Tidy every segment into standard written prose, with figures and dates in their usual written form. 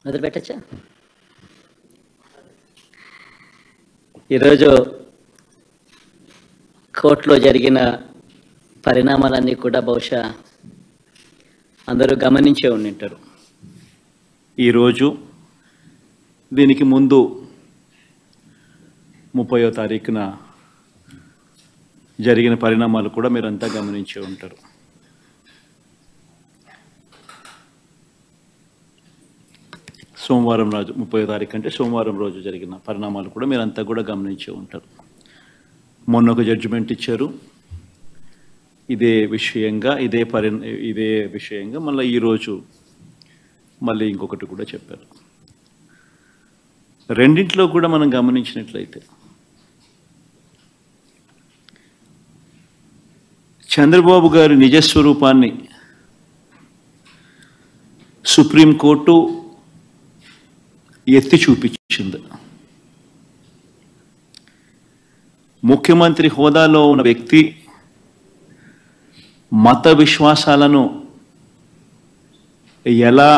మొదలు పెట్టచ్చా? ఈరోజు కోర్టులో జరిగిన పరిణామాలన్నీ కూడా బహుశా అందరూ గమనించే ఉండింటారు. ఈరోజు దీనికి ముందు 30వ తారీఖున జరిగిన పరిణామాలు కూడా మీరంతా గమనించే ఉంటారు. సోమవారం రోజు 30వ తారీఖు అంటే సోమవారం రోజు జరిగిన పరిణామాలు కూడా మీరంతా కూడా గమనించే ఉంటారు. మొన్న ఒక జడ్జిమెంట్ ఇచ్చారు ఇదే విషయంగా మళ్ళీ ఈరోజు మళ్ళీ ఇంకొకటి కూడా చెప్పారు. రెండింటిలో కూడా మనం గమనించినట్లయితే చంద్రబాబు గారి నిజస్వరూపాన్ని సుప్రీంకోర్టు ఎత్తి చూపించింది. ముఖ్యమంత్రి హోదాలో ఉన్న వ్యక్తి మత విశ్వాసాలను ఎలా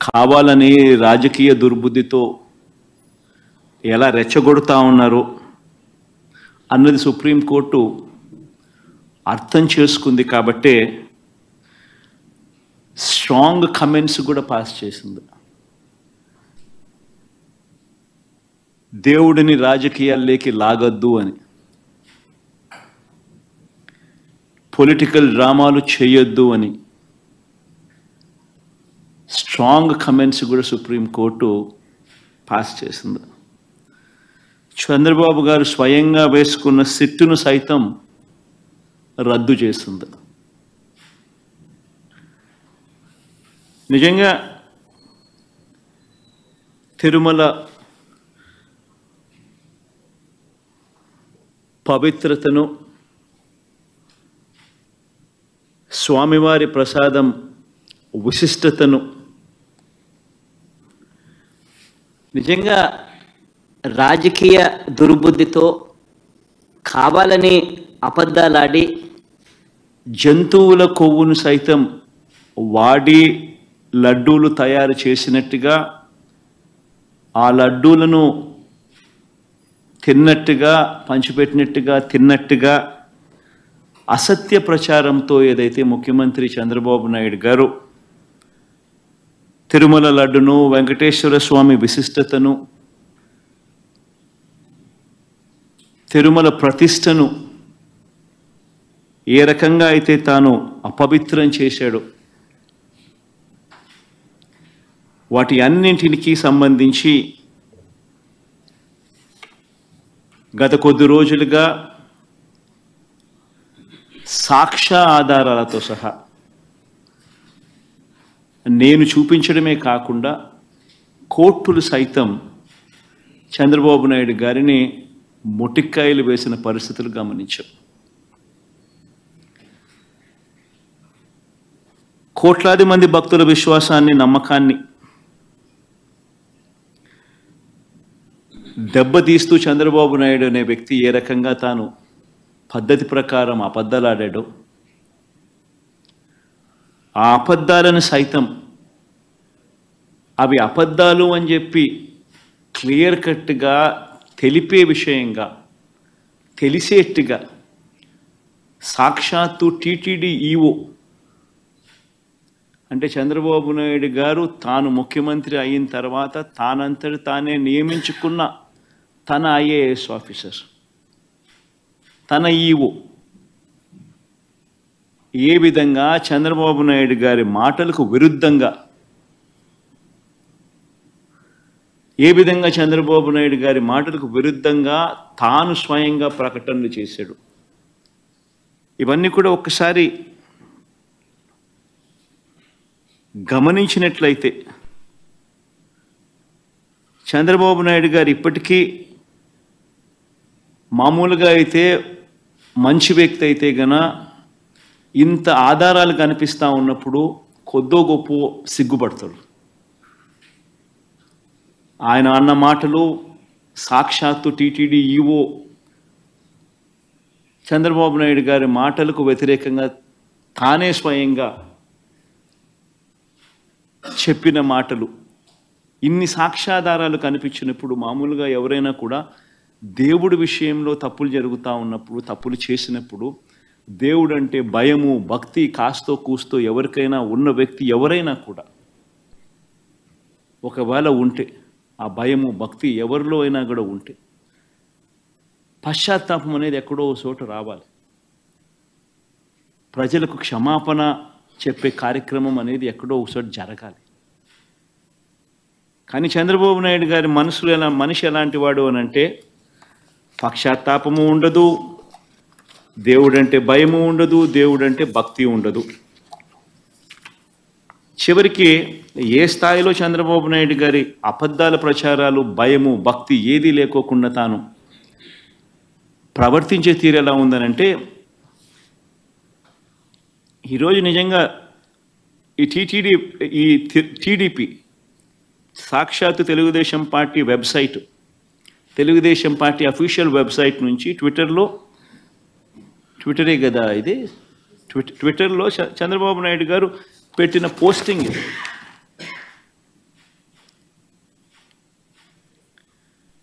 కావాలని రాజకీయ దుర్బుద్ధితో ఎలా రెచ్చగొడుతూ ఉన్నారు అన్నది సుప్రీంకోర్టు అర్థం చేసుకుంది. కాబట్టే స్ట్రాంగ్ కమెంట్స్ కూడా పాస్ చేసింది. దేవుడిని రాజకీయాల్లోకి లాగొద్దు అని, పొలిటికల్ డ్రామాలు చేయొద్దు అని స్ట్రాంగ్ కమెంట్స్ కూడా సుప్రీంకోర్టు పాస్ చేసింది. చంద్రబాబు గారు స్వయంగా వేసుకున్న సిట్టును సైతం రద్దు చేసింది. నిజంగా తిరుమల పవిత్రతను, స్వామివారి ప్రసాదం విశిష్టతను నిజంగా రాజకీయ దుర్బుద్ధితో కావాలని అబద్ధాలాడి జంతువుల కొవ్వును సైతం వాడి లడ్డూలు తయారు చేసినట్టుగా, ఆ లడ్డూలను తిన్నట్టుగా, పంచిపెట్టినట్టుగా, తిన్నట్టుగా అసత్య ప్రచారంతో ఏదైతే ముఖ్యమంత్రి చంద్రబాబు నాయుడు గారు తిరుమల లడ్డును, వెంకటేశ్వర స్వామి విశిష్టతను, తిరుమల ప్రతిష్టను ఏ రకంగా అయితే తాను అపవిత్రం చేశాడో వాటి అన్నింటికి సంబంధించి గత కొద్ది రోజులుగా సాక్ష్య ఆధారాలతో సహా నేను చూపించడమే కాకుండా కోర్టులు సైతం చంద్రబాబు నాయుడు గారిని మొటిక్కాయలు వేసిన పరిస్థితులు గమనించాం. కోట్లాది మంది భక్తుల విశ్వాసాన్ని, నమ్మకాన్ని దెబ్బతీస్తూ చంద్రబాబు నాయుడు అనే వ్యక్తి ఏ రకంగా తాను పద్ధతి ప్రకారం అబద్ధాలాడాడో, ఆ అబద్ధాలను సైతం అవి అబద్ధాలు అని చెప్పి క్లియర్ కట్గా తెలిపే విషయంగా, తెలిసేట్టుగా సాక్షాత్తు టీటీడీ ఈఓ అంటే చంద్రబాబు నాయుడు గారు తాను ముఖ్యమంత్రి అయిన తర్వాత తానంతటి తానే నియమించుకున్న తన ఐఏఎస్ ఆఫీసర్, తన ఈఓ ఏ విధంగా చంద్రబాబు నాయుడు గారి మాటలకు విరుద్ధంగా, చంద్రబాబు నాయుడు గారి మాటలకు విరుద్ధంగా తాను స్వయంగా ప్రకటనలు చేశాడు. ఇవన్నీ కూడా ఒక్కసారి గమనించినట్లయితే చంద్రబాబు నాయుడు గారు ఇప్పటికీ మామూలుగా అయితే మంచి వ్యక్తి అయితే గన ఇంత ఆధారాలు కనిపిస్తూ ఉన్నప్పుడు కొద్దో గొప్ప సిగ్గుపడతాడు. ఆయన అన్న మాటలు సాక్షాత్తు టీటీడీ ఈఓ చంద్రబాబు నాయుడు గారి మాటలకు వ్యతిరేకంగా తానే స్వయంగా చెప్పిన మాటలు, ఇన్ని సాక్ష్యాధారాలు కనిపించినప్పుడు మామూలుగా ఎవరైనా కూడా దేవుడి విషయంలో తప్పులు జరుగుతూ ఉన్నప్పుడు, తప్పులు చేసినప్పుడు దేవుడు అంటే భయము, భక్తి కాస్తో కూస్తో ఎవరికైనా ఉన్న వ్యక్తి ఎవరైనా కూడా ఒకవేళ ఉంటే, ఆ భయము భక్తి ఎవరిలో అయినా కూడా ఉంటే పశ్చాత్తాపం అనేది ఎక్కడో చోట రావాలి. ప్రజలకు క్షమాపణ చెప్పే కార్యక్రమం అనేది ఎక్కడో చోట జరగాలి. కానీ చంద్రబాబు నాయుడు గారి మనిషి ఎలాంటి వాడు అని అంటే పశ్చాత్తాపము ఉండదు, దేవుడంటే భయము ఉండదు, దేవుడంటే భక్తి ఉండదు. చివరికి ఏ స్థాయిలో చంద్రబాబు నాయుడు గారి అబద్ధాల ప్రచారాలు, భయము, భక్తి ఏదీ లేకోకుండా తాను ప్రవర్తించే తీరు ఎలా ఉందనంటే, ఈరోజు నిజంగా ఈ టీడీపీ సాక్షాత్తు Telugu Desam party website, Telugu Desam party official website నుంచి ట్విట్టరే కదా ఇది, ట్విట్టర్లో చంద్రబాబు నాయుడు గారు పెట్టిన పోస్టింగ్ ఇది.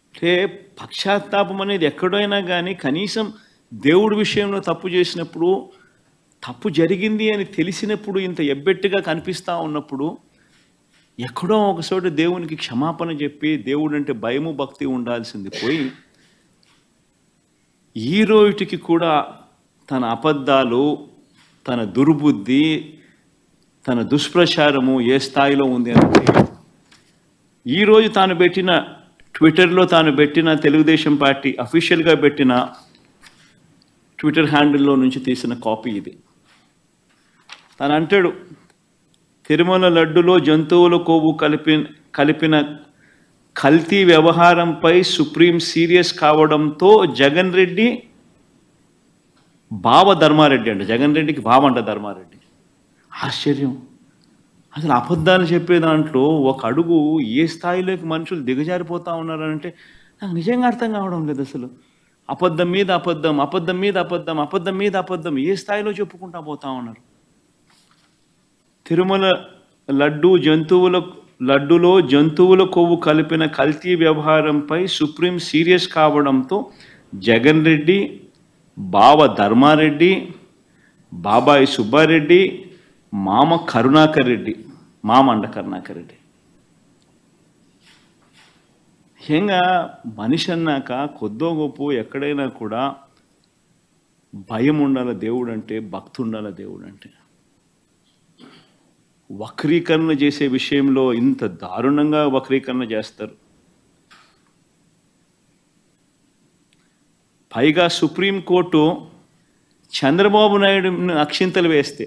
అంటే పశ్చాత్తాపం అనేది ఎక్కడైనా కానీ కనీసం దేవుడి విషయంలో తప్పు చేసినప్పుడు, తప్పు జరిగింది అని తెలిసినప్పుడు, ఇంత ఎబ్బెట్టుగా కనిపిస్తూ ఉన్నప్పుడు ఎక్కడో ఒకచోట దేవునికి క్షమాపణ చెప్పి దేవుడు అంటే భయము భక్తి ఉండాల్సింది పోయి ఈ రోజుకి కూడా తన అబద్ధాలు, తన దుర్బుద్ధి, తన దుష్ప్రచారము ఏ స్థాయిలో ఉంది అంటే ఈరోజు తాను పెట్టిన ట్విట్టర్లో తాను పెట్టిన తెలుగుదేశం పార్టీ అఫీషియల్గా పెట్టిన ట్విట్టర్ హ్యాండిల్లో నుంచి తీసిన కాపీ ఇది. తను అంటాడు, తిరుమల లడ్డులో జంతువుల కొవ్వు కలిపిన కల్తీ వ్యవహారంపై సుప్రీం సీరియస్ కావడంతో జగన్ రెడ్డి బావ ధర్మారెడ్డి అంట, జగన్ రెడ్డికి బావ అంట ధర్మారెడ్డి. ఆశ్చర్యం. అసలు అబద్ధాలు చెప్పే దాంట్లో ఒక అడుగు ఏ స్థాయిలోకి మనుషులు దిగజారిపోతూ ఉన్నారంటే నాకు నిజంగా అర్థం కావడం లేదు. అసలు అబద్ధం మీద అబద్ధం, అబద్ధం మీద అబద్ధం, అబద్ధం మీద అబద్ధం ఏ స్థాయిలో చెప్పుకుంటా పోతా ఉన్నారు. తిరుమల లడ్డులో జంతువుల కొవ్వు కలిపిన కల్తీ వ్యవహారంపై సుప్రీం సీరియస్ కావడంతో జగన్ రెడ్డి, బావ ధర్మారెడ్డి, బాబాయి సుబ్బారెడ్డి, మామ కరుణాకర్ రెడ్డి, మామండ కరుణాకర్ రెడ్డి. ముఖ్యంగా మనిషి అన్నాక కొద్దో గొప్ప ఎక్కడైనా కూడా భయం ఉండాలి దేవుడు అంటే, భక్తి ఉండాలి దేవుడు అంటే. వక్రీకరణ చేసే విషయంలో ఇంత దారుణంగా వక్రీకరణ చేస్తారు. పైగా సుప్రీంకోర్టు చంద్రబాబు నాయుడు అక్షింతలు వేస్తే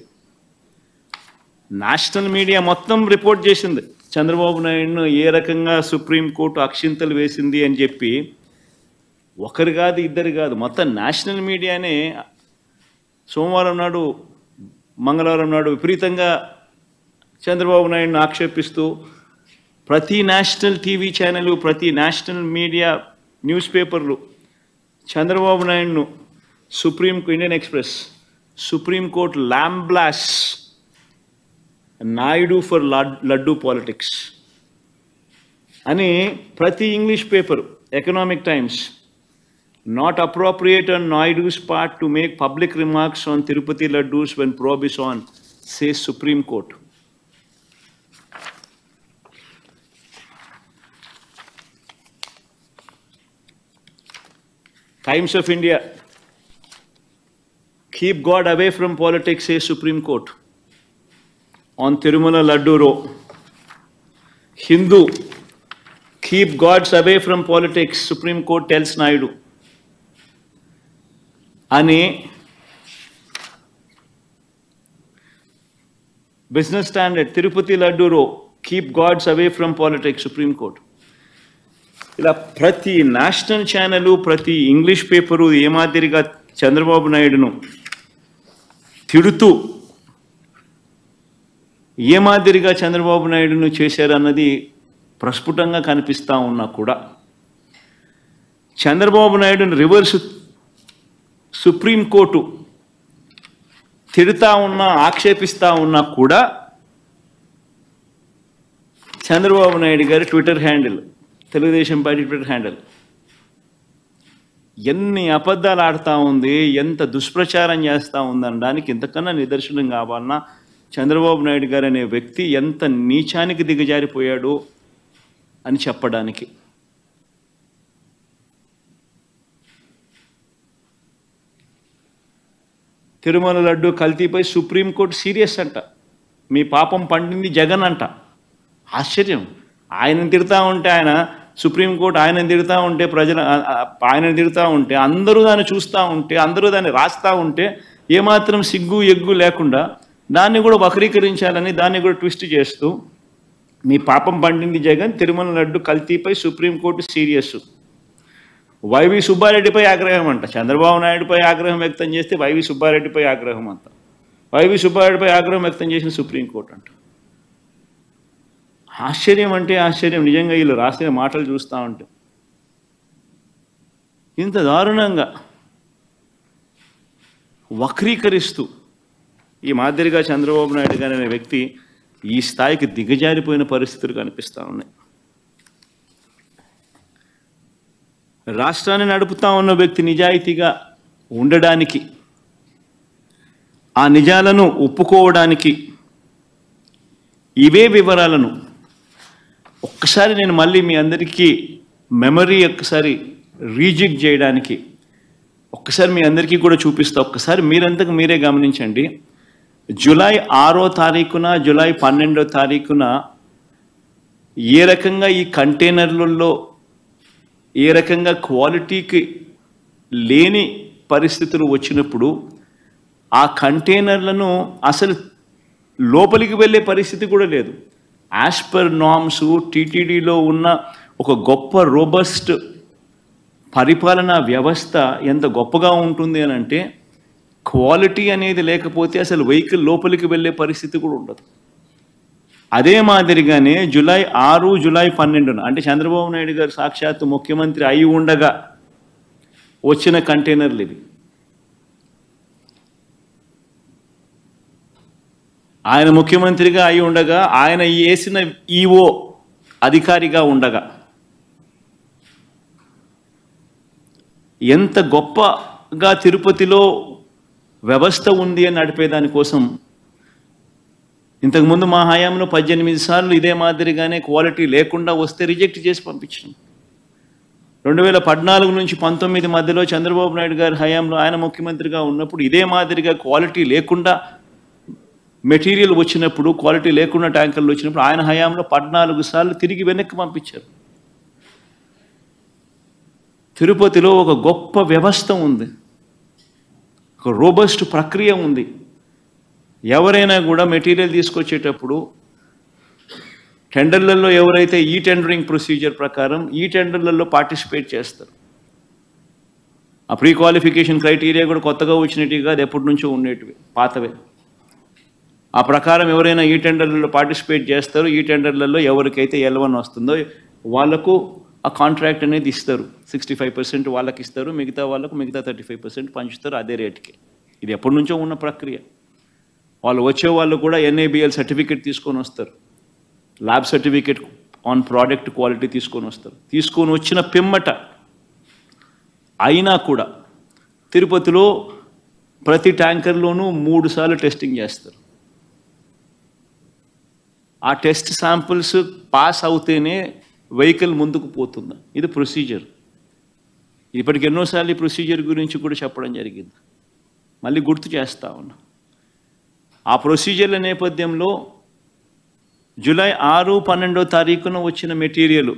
నేషనల్ మీడియా మొత్తం రిపోర్ట్ చేసింది చంద్రబాబు నాయుడును ఏ రకంగా సుప్రీంకోర్టు అక్షింతలు వేసింది అని చెప్పి. ఒకరు కాదు, ఇద్దరు కాదు, మొత్తం నేషనల్ మీడియానే సోమవారం నాడు, మంగళవారం నాడు విపరీతంగా చంద్రబాబు నాయుడును ఆక్షేపిస్తూ ప్రతి నేషనల్ టీవీ ఛానల్, ప్రతి నేషనల్ మీడియా న్యూస్ పేపర్లు చంద్రబాబు నాయుడును Indian Express Supreme Court lambasts Naidu for laddu politics అని ప్రతి English paper, Economic Times, not appropriate on Naidu's part to make public remarks on Tirupati laddus when probe is on, says Supreme Court. Times of India, keep God away from politics, says Supreme Court on Tirumala Laddu Row. Hindu, keep gods away from politics, Supreme Court tells Naidu. Ani Business Standard, Tirupati Laddu Row, keep gods away from politics, Supreme Court. ఇలా ప్రతి national channel, ప్రతి English paper ఏ మాదిరిగా చంద్రబాబు నాయుడును తిడుతూ ఏ మాదిరిగా చంద్రబాబు నాయుడును చేశారన్నది ప్రస్ఫుటంగా కనిపిస్తూ ఉన్నా కూడా చంద్రబాబు నాయుడును రివర్స్ సుప్రీంకోర్టు తిడుతూ ఉన్నా, ఆక్షేపిస్తూ ఉన్నా కూడా చంద్రబాబు నాయుడు గారి Twitter handle, Telugu Desam party Twitter handle ఎన్ని అబద్ధాలు ఆడుతూ ఉంది, ఎంత దుష్ప్రచారం చేస్తూ ఉందనడానికి ఇంతకన్నా నిదర్శనం కావాలన్నా చంద్రబాబు నాయుడు గారు అనే వ్యక్తి ఎంత నీచానికి దిగజారిపోయాడు అని చెప్పడానికి. తిరుమల లడ్డు కల్తీపై సుప్రీంకోర్టు సీరియస్ అంట. మీ పాపం పండింది జగన్ అంట. ఆశ్చర్యం. ఆయనను తిడతా ఉంటే, ఆయన సుప్రీంకోర్టు ఆయనను తిడతా ఉంటే, ప్రజలు ఆయనను తిడతా ఉంటే, అందరూ దాన్ని చూస్తూ ఉంటే, అందరూ దాన్ని రాస్తూ ఉంటే, ఏమాత్రం సిగ్గు ఎగ్గు లేకుండా దాన్ని కూడా వక్రీకరించాలని దాన్ని కూడా ట్విస్ట్ చేస్తూ మీ పాపం పండింది జగన్, తిరుమల లడ్డు కల్తీపై సుప్రీంకోర్టు సీరియస్. వైవి సుబ్బారెడ్డిపై ఆగ్రహం అంట. చంద్రబాబు నాయుడుపై ఆగ్రహం వ్యక్తం చేస్తే వైవి సుబ్బారెడ్డిపై ఆగ్రహం అంట. వైవి సుబ్బారెడ్డిపై ఆగ్రహం వ్యక్తం చేసిన సుప్రీంకోర్టు అంట. ఆశ్చర్యం అంటే ఆశ్చర్యం. నిజంగా వీళ్ళు రాసిన మాటలు చూస్తూ ఉంటే ఇంత దారుణంగా వక్రీకరిస్తూ ఈ మాదిరిగా చంద్రబాబు నాయుడు గారు అనే వ్యక్తి ఈ స్థాయికి దిగజారిపోయిన పరిస్థితులు కనిపిస్తూ ఉన్నాయి. రాష్ట్రాన్ని నడుపుతా ఉన్న వ్యక్తి నిజాయితీగా ఉండడానికి, ఆ నిజాలను ఒప్పుకోవడానికి, ఇవే వివరాలను ఒక్కసారి నేను మళ్ళీ మీ అందరికీ మెమరీ ఒక్కసారి రీజిక్ చేయడానికి ఒక్కసారి మీ అందరికీ కూడా చూపిస్తా. ఒక్కసారి మీరంతకు మీరే గమనించండి. జూలై 6వ తారీఖున, జూలై 12వ తారీఖున ఏ రకంగా ఈ కంటైనర్లలో ఏ రకంగా క్వాలిటీకి లేని పరిస్థితులు వచ్చినప్పుడు ఆ కంటైనర్లను అసలు లోపలికి వెళ్ళే పరిస్థితి కూడా లేదు. యాజ్ పర్ నార్మ్స్ టీటీడీలో ఉన్న ఒక గొప్ప రోబస్ట్ పరిపాలనా వ్యవస్థ ఎంత గొప్పగా ఉంటుంది అని అంటే, క్వాలిటీ అనేది లేకపోతే అసలు వెహికల్ లోపలికి వెళ్ళే పరిస్థితి కూడా ఉండదు. అదే మాదిరిగానే జూలై 6, జూలై 12 అంటే చంద్రబాబు నాయుడు గారు సాక్షాత్తు ముఖ్యమంత్రి అయి ఉండగా వచ్చిన కంటైనర్లు ఇవి. ఆయన ముఖ్యమంత్రిగా అయి ఉండగా, ఆయన వేసిన ఈఓ అధికారిగా ఉండగా ఎంత గొప్పగా తిరుపతిలో వ్యవస్థ ఉంది అని నడిపేదానికోసం ఇంతకుముందు మా హయాంలో 18 సార్లు ఇదే మాదిరిగానే క్వాలిటీ లేకుండా వస్తే రిజెక్ట్ చేసి పంపించాం. 2014 నుంచి 19 మధ్యలో చంద్రబాబు నాయుడు గారి హయాంలో ఆయన ముఖ్యమంత్రిగా ఉన్నప్పుడు ఇదే మాదిరిగా క్వాలిటీ లేకుండా మెటీరియల్ వచ్చినప్పుడు, క్వాలిటీ లేకుండా ట్యాంకర్లు వచ్చినప్పుడు ఆయన హయాంలో 14 సార్లు తిరిగి వెనక్కి పంపించారు. తిరుపతిలో ఒక గొప్ప వ్యవస్థ ఉంది, ఒక రోబస్ట్ ప్రక్రియ ఉంది. ఎవరైనా కూడా మెటీరియల్ తీసుకొచ్చేటప్పుడు టెండర్లలో ఎవరైతే ఈ టెండరింగ్ ప్రొసీజర్ ప్రకారం ఈ టెండర్లలో పార్టిసిపేట్ చేస్తారు. ఆ ప్రీ క్వాలిఫికేషన్ క్రైటీరియా కూడా కొత్తగా వచ్చినట్టుగా కాదు, ఎప్పటి నుంచో ఉండేటివి, పాతవే. ఆ ప్రకారం ఎవరైనా ఈ టెండర్లలో పార్టిసిపేట్ చేస్తారు. ఈ టెండర్లలో ఎవరికైతే L1 వస్తుందో వాళ్లకు ఆ కాంట్రాక్ట్ అనేది ఇస్తారు. 65% వాళ్ళకి ఇస్తారు, మిగతా వాళ్ళకు మిగతా 35% పంచుతారు అదే రేటుకి. ఇది ఎప్పటి నుంచో ఉన్న ప్రక్రియ. వాళ్ళు వచ్చే వాళ్ళు కూడా NABL సర్టిఫికేట్ తీసుకొని వస్తారు, lab certificate on product quality తీసుకొని వస్తారు. తీసుకొని వచ్చిన పిమ్మట అయినా కూడా తిరుపతిలో ప్రతి ట్యాంకర్లోనూ 3 సార్లు టెస్టింగ్ చేస్తారు. ఆ టెస్ట్ శాంపుల్స్ పాస్ అవుతేనే వెహికల్ ముందుకు పోతుంది. ఇది ప్రొసీజర్. ఇప్పటికి ఎన్నోసార్లు ఈ ప్రొసీజర్ గురించి కూడా చెప్పడం జరిగింది, మళ్ళీ గుర్తు చేస్తా ఉన్నా. ఆ ప్రొసీజర్ల నేపథ్యంలో జూలై 6, 12వ తారీఖున వచ్చిన మెటీరియల్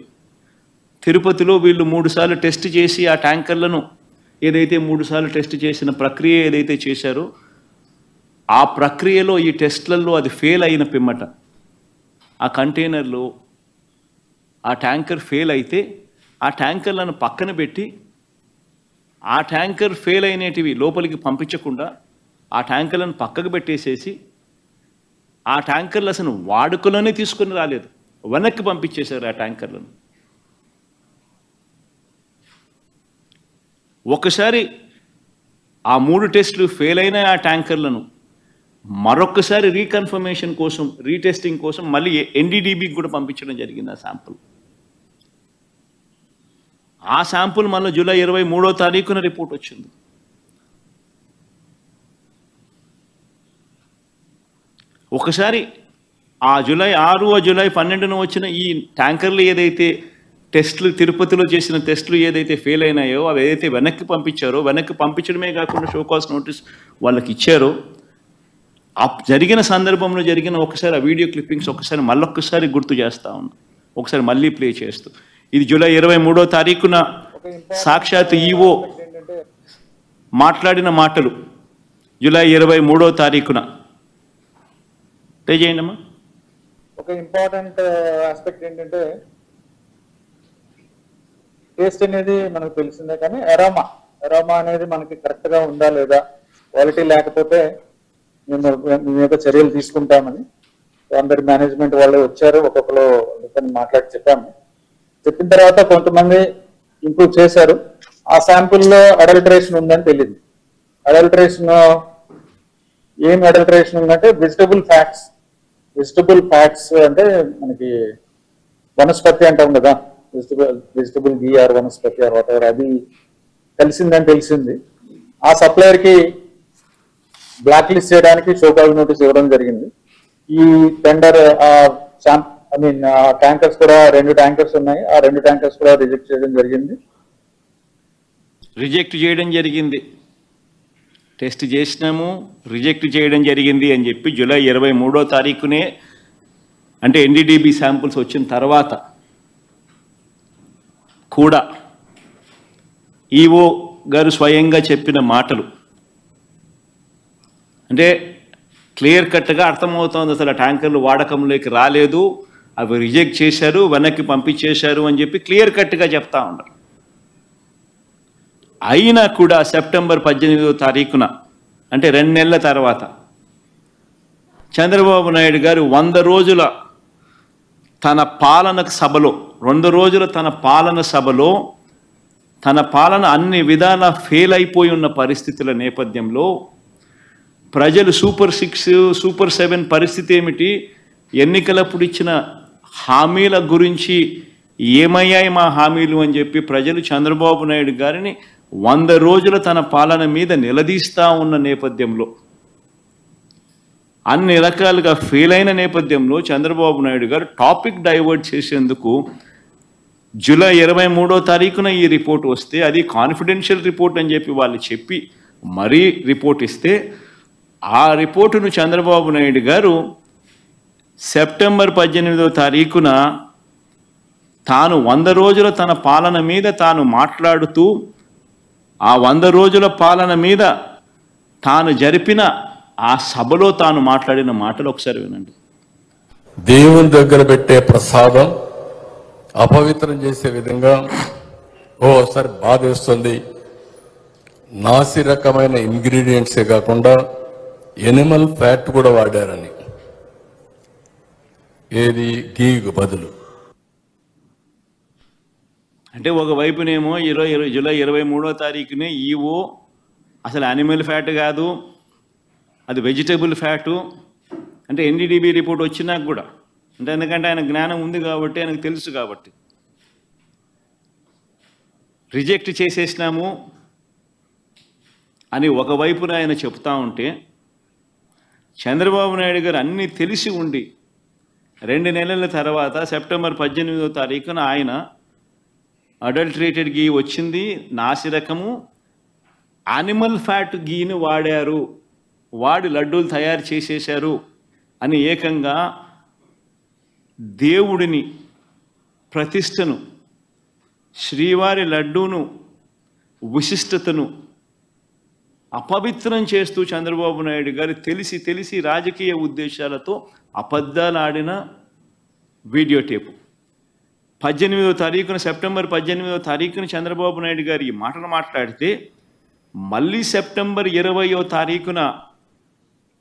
తిరుపతిలో వీళ్ళు 3 సార్లు టెస్ట్ చేసి ఆ ట్యాంకర్లను ఏదైతే 3 సార్లు టెస్ట్ చేసిన ప్రక్రియ ఏదైతే చేశారో ఆ ప్రక్రియలో ఈ టెస్ట్లలో అది ఫెయిల్ అయిన పిమ్మట ఆ కంటైనర్లో ఆ ట్యాంకర్ ఫెయిల్ అయితే ఆ ట్యాంకర్లను పక్కన పెట్టి ఆ ట్యాంకర్ ఫెయిల్ అయినటివి లోపలికి పంపించకుండా ఆ ట్యాంకర్లను పక్కకు పెట్టేసేసి ఆ ట్యాంకర్లు అసలు వాడుకలోనే తీసుకొని రాలేదు, వెనక్కి పంపించేశారు ఆ ట్యాంకర్లను. ఒకసారి ఆ 3 టెస్టులు ఫెయిల్ అయిన ఆ ట్యాంకర్లను మరొకసారి రీకన్ఫర్మేషన్ కోసం, రీటెస్టింగ్ కోసం మళ్ళీ ఎన్డీడీబీకి కూడా పంపించడం జరిగింది ఆ శాంపుల్. ఆ శాంపుల్ మళ్ళీ జూలై 23వ తారీఖున రిపోర్ట్ వచ్చింది. ఒకసారి ఆ జూలై 6, జూలై 12న వచ్చిన ఈ ట్యాంకర్లు ఏదైతే టెస్టులు, తిరుపతిలో చేసిన టెస్టులు ఏదైతే ఫెయిల్ అయినాయో అవి ఏదైతే వెనక్కి పంపించారో, వెనక్కి పంపించడమే కాకుండా షోకాస్ నోటీస్ వాళ్ళకి ఇచ్చారో, జరిగిన సందర్భంలో జరిగిన ఒకసారి ఆ వీడియో క్లిప్పింగ్స్ ఒకసారి మళ్ళొక్కసారి గుర్తు చేస్తా ఉన్నా, ఒకసారి మళ్ళీ ప్లే చేస్తూ. ఇది జూలై 23వ తారీఖున సాక్షాత్ ఈవో మాట్లాడిన మాటలు. జూలై 23వ తారీఖున ప్లే చేయండి అమ్మా. ఒక ఇంపార్టెంట్ ఆస్పెక్ట్ ఏంటంటే టేస్ట్ అనేది మనకు తెలిసిందే, కానీ ఎరోమా అనేది మనకి కరెక్ట్ గా ఉందా లేదా, క్వాలిటీ లేకపోతే మేము మీద చర్యలు తీసుకుంటామని అందరి మేనేజ్మెంట్ వాళ్ళు వచ్చారు. ఒక్కొక్కరు మాట్లాడి చెప్పిన తర్వాత కొంతమంది ఇంప్రూవ్ చేశారు. ఆ శాంపుల్లో అడల్టరేషన్ ఉందని తెలియదు. ఏం అడల్టరేషన్ ఉందంటే వెజిటబుల్ ఫ్యాట్స్ అంటే మనకి వనస్పతి అంటాం కదా, vegetable ghee or vanaspati or whatever, అది కలిసిందని తెలిసింది. ఆ సప్లయర్ కి బ్లాక్ లిస్ట్ చేయడానికి షోకాజ్ నోటీస్ ఇవ్వడం జరిగింది. ఈ టెండర్ ట్యాంకర్స్ కూడా 2 ట్యాంకర్స్ ఉన్నాయి, ఆ 2 ట్యాంకర్స్ కూడా రిజెక్ట్ చేయడం జరిగింది. టెస్ట్ చేసినాము, రిజెక్ట్ చేయడం జరిగింది అని చెప్పి జూలై 23వ తారీఖునే, అంటే ఎన్డీడీబీ శాంపుల్స్ వచ్చిన తర్వాత కూడా ఈవో గారు స్వయంగా చెప్పిన మాటలు అంటే క్లియర్ కట్గా అర్థమవుతోంది. అసలు ట్యాంకర్లు వాడకంలోకి రాలేదు, అవి రిజెక్ట్ చేశారు, వెనక్కి పంపించేశారు అని చెప్పి క్లియర్ కట్గా చెప్తా ఉన్నారు. అయినా కూడా సెప్టెంబర్ 18వ తారీఖున, అంటే 2 నెలల తర్వాత, చంద్రబాబు నాయుడు గారు 100 రోజుల తన పాలన సభలో, 2 రోజుల తన పాలన సభలో, తన పాలన అన్ని విధాల ఫెయిల్ అయిపోయి ఉన్న పరిస్థితుల నేపథ్యంలో ప్రజలు సూపర్ 6, సూపర్ 7 పరిస్థితి ఏమిటి, ఎన్నికలప్పుడు ఇచ్చిన హామీల గురించి ఏమయ్యాయి మా హామీలు అని చెప్పి ప్రజలు చంద్రబాబు నాయుడు గారిని 100 రోజుల తన పాలన మీద నిలదీస్తూ ఉన్న నేపథ్యంలో, అన్ని రకాలుగా ఫెయిల్ అయిన నేపథ్యంలో చంద్రబాబు నాయుడు గారు టాపిక్ డైవర్ట్ చేసేందుకు జూలై 23వ తారీఖున ఈ రిపోర్ట్ వస్తే, అది కాన్ఫిడెన్షియల్ రిపోర్ట్ అని చెప్పి వాళ్ళు చెప్పి మరీ రిపోర్ట్ ఇస్తే, ఆ రిపోర్టును చంద్రబాబు నాయుడు గారు సెప్టెంబర్ 18వ తారీఖున తాను 100 రోజుల తన పాలన మీద తాను మాట్లాడుతూ, ఆ 100 రోజుల పాలన మీద తాను జరిపిన ఆ సభలో తాను మాట్లాడిన మాటలు ఒకసారి వినండి. దేవుని దగ్గర పెట్టే ప్రసాదం అపవిత్రం చేసే విధంగా ఓసారి బాధేస్తుంది. నాసి రకమైన ఇంగ్రీడియంట్సే కాకుండా ఎనిమల్ ఫ్యాట్ కూడా వాడారని, ఏది గీకు బదులు. అంటే ఒకవైపునేమో జూలై 23వ తారీఖునే ఈవో అసలు యానిమల్ ఫ్యాట్ కాదు, అది వెజిటబుల్ ఫ్యాటు అంటే ఎన్డీడీబీ రిపోర్ట్ వచ్చినాక కూడా, అంటే ఎందుకంటే ఆయన జ్ఞానం ఉంది కాబట్టి, ఆయనకు తెలుసు కాబట్టి, రిజెక్ట్ చేసేసినాము అని ఒకవైపున ఆయన చెప్తా ఉంటే, చంద్రబాబు నాయుడు గారు అన్నీ తెలిసి ఉండి 2 నెలల తర్వాత సెప్టెంబర్ 18వ తారీఖున ఆయన అడల్టరేటెడ్ గీ వచ్చింది, నాసిరకము యానిమల్ ఫ్యాట్ గీని వాడి లడ్డూలు తయారు చేసేశారు అని ఏకంగా దేవుడిని, ప్రతిష్టను, శ్రీవారి లడ్డూను, విశిష్టతను అపవిత్రం చేస్తూ చంద్రబాబు నాయుడు గారు తెలిసి రాజకీయ ఉద్దేశాలతో అబద్ధాలు ఆడిన వీడియో టేపు 18వ తారీఖున, సెప్టెంబర్ 18వ తారీఖున చంద్రబాబు నాయుడు గారు ఈ మాటలు మాట్లాడితే, మళ్ళీ సెప్టెంబర్ 20వ తారీఖున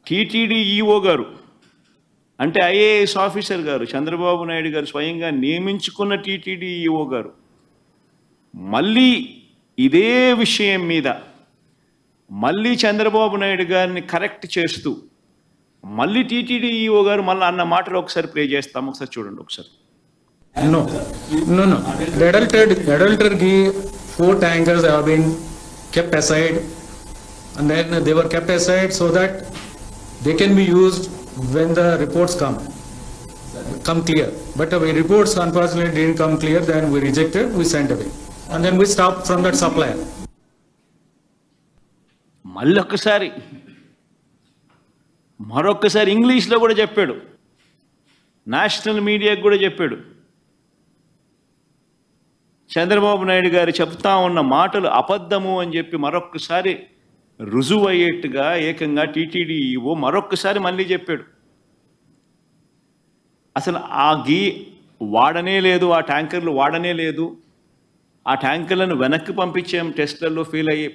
టీటీడీ ఈఓ గారు, అంటే ఐఏఎస్ ఆఫీసర్ గారు, చంద్రబాబు నాయుడు గారు స్వయంగా నియమించుకున్న టీటీడీ ఈఓ గారు మళ్ళీ ఇదే విషయం మీద మళ్ళీ చంద్రబాబు నాయుడు గారిని కరెక్ట్ చేస్తూ, మళ్ళీ టీటీడీ ఈఓ గారు మళ్ళీ అన్న మాటలు ఒకసారి ప్లే చేస్తాం, ఒకసారి చూడండి ఒకసారి. No. The adulterated ghee, 4 tankers have been kept aside, and then they were kept aside so that they can be used when the reports come clear. But the reports unfortunately didn't come clear, then we rejected, we sent away. And then we stopped from that supplier. మరొక్కసారి ఇంగ్లీష్లో కూడా చెప్పాడు, national మీడియాకు కూడా చెప్పాడు. చంద్రబాబు నాయుడు గారు చెప్తా ఉన్న మాటలు అబద్ధము అని చెప్పి మరొక్కసారి రుజువు అయ్యేట్టుగా ఏకంగా టీటీడీ ఈవో మరొక్కసారి మళ్ళీ చెప్పాడు. అసలు ఆ ఘీ వాడనే లేదు, ఆ ట్యాంకర్లు వాడనే లేదు, ఆ ట్యాంకర్లను వెనక్కి పంపించాం, టెస్ట్లలో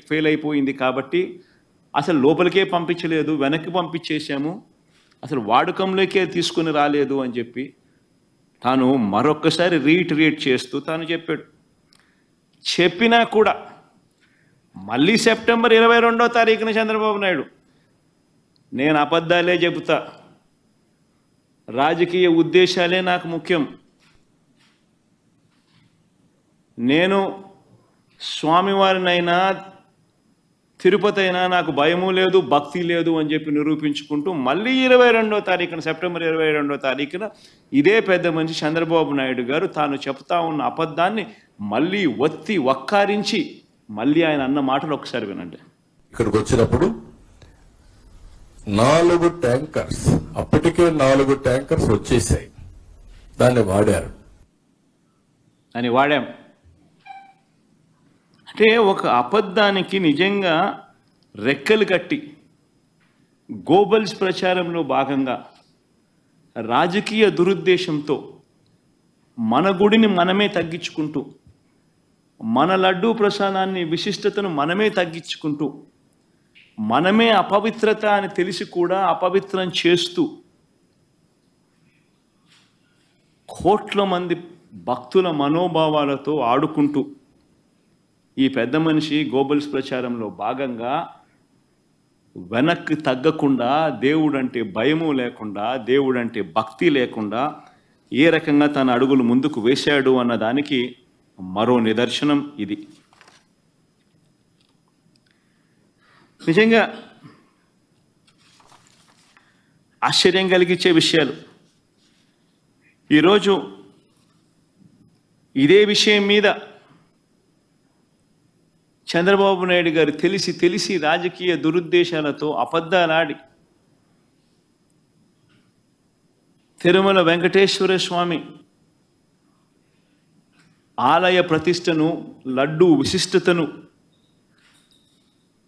ఫెయిల్ అయిపోయింది కాబట్టి అసలు లోపలికే పంపించలేదు, వెనక్కి పంపించేసాము, అసలు వాడకంలోకే తీసుకుని రాలేదు అని చెప్పి తాను మరొక్కసారి రీఇటరేట్ చేస్తూ తాను చెప్పాడు. చెప్పినా కూడా మళ్ళీ సెప్టెంబర్ 22వ తారీఖున చంద్రబాబు నాయుడు, నేను అబద్ధాలే చెబుతా, రాజకీయ ఉద్దేశాలే నాకు ముఖ్యం, నేను స్వామివారినైనా తిరుపతి అయినా నాకు భయము లేదు, భక్తి లేదు అని చెప్పి నిరూపించుకుంటూ మళ్ళీ 22వ తారీఖున, సెప్టెంబర్ 22వ తారీఖున ఇదే పెద్ద మనిషి చంద్రబాబు నాయుడు గారు తాను చెప్తా ఉన్న అబద్ధాన్ని మళ్ళీ వక్కారించి మళ్ళీ ఆయన అన్న మాటలు ఒకసారి వినండి. ఇక్కడికి వచ్చినప్పుడు 4 ట్యాంకర్స్, అప్పటికే 4 ట్యాంకర్స్ వచ్చేసాయి, దాన్ని వాడారు అని వాడాం. అంటే ఒక అబద్ధానికి నిజంగా రెక్కలు కట్టి గోబల్స్ ప్రచారంలో భాగంగా రాజకీయ దురుద్దేశంతో మన గుడిని మనమే తగ్గించుకుంటూ, మన లడ్డూ ప్రసాదాన్ని విశిష్టతను మనమే తగ్గించుకుంటూ, మనమే అపవిత్రత అని తెలిసి కూడా అపవిత్రం చేస్తూ కోట్ల మంది భక్తుల మనోభావాలతో ఆడుకుంటూ ఈ పెద్ద మనిషి గోబల్స్ ప్రచారంలో భాగంగా వెనక్కి తగ్గకుండా, దేవుడంటే భయము లేకుండా, దేవుడంటే భక్తి లేకుండా ఏ రకంగా తన అడుగులు ముందుకు వేశాడు అన్నదానికి మరో నిదర్శనం ఇది. నిజంగా ఆశ్చర్యం కలిగించే విషయాలు. ఈరోజు ఇదే విషయం మీద చంద్రబాబు నాయుడు గారు తెలిసి రాజకీయ దురుద్దేశాలతో అబద్ధాలాడి తిరుమల వెంకటేశ్వర స్వామి ఆలయ ప్రతిష్టను, లడ్డూ విశిష్టతను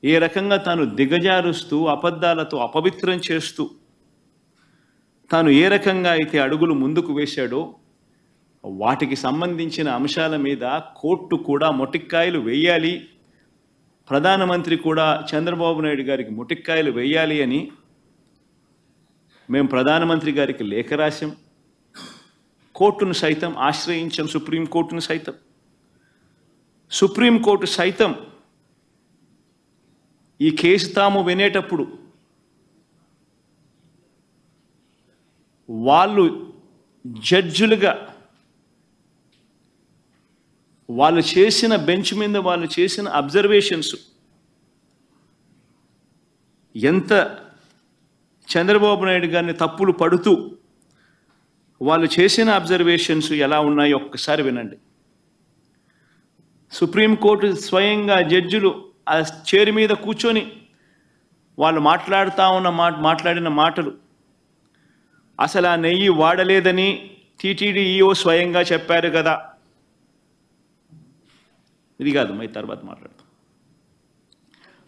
ఏ రకంగా తాను దిగజారుస్తూ అబద్ధాలతో అపవిత్రం చేస్తూ తాను ఏ రకంగా అయితే అడుగులు ముందుకు వేశాడో వాటికి సంబంధించిన అంశాల మీద కోర్టు కూడా మొటిక్కాయలు వేయాలి, ప్రధానమంత్రి కూడా చంద్రబాబు నాయుడు గారికి మొటిక్కాయలు వేయాలి అని మేము ప్రధానమంత్రి గారికి లేఖ రాశాం. కోర్టును సైతం ఆశ్రయించాం, సుప్రీంకోర్టును సైతం. సుప్రీంకోర్టు సైతం ఈ కేసు తాము వినేటప్పుడు వాళ్ళు జడ్జులుగా వాళ్ళు చేసిన బెంచ్ మీద వాళ్ళు చేసిన అబ్జర్వేషన్స్ ఎంత చంద్రబాబు నాయుడు గారిని తప్పులు పడుతూ వాళ్ళు చేసిన అబ్జర్వేషన్స్ ఎలా ఉన్నాయో ఒక్కసారి వినండి. సుప్రీంకోర్టు స్వయంగా జడ్జిలు ఆ చైర్ మీద కూర్చొని వాళ్ళు మాట్లాడిన మాటలు, అసలు ఆ నెయ్యి వాడలేదని టీటీడీ ఈఓ స్వయంగా చెప్పారు కదా, ఇది కాదు మై తర్వాత మాట్లాడతాం.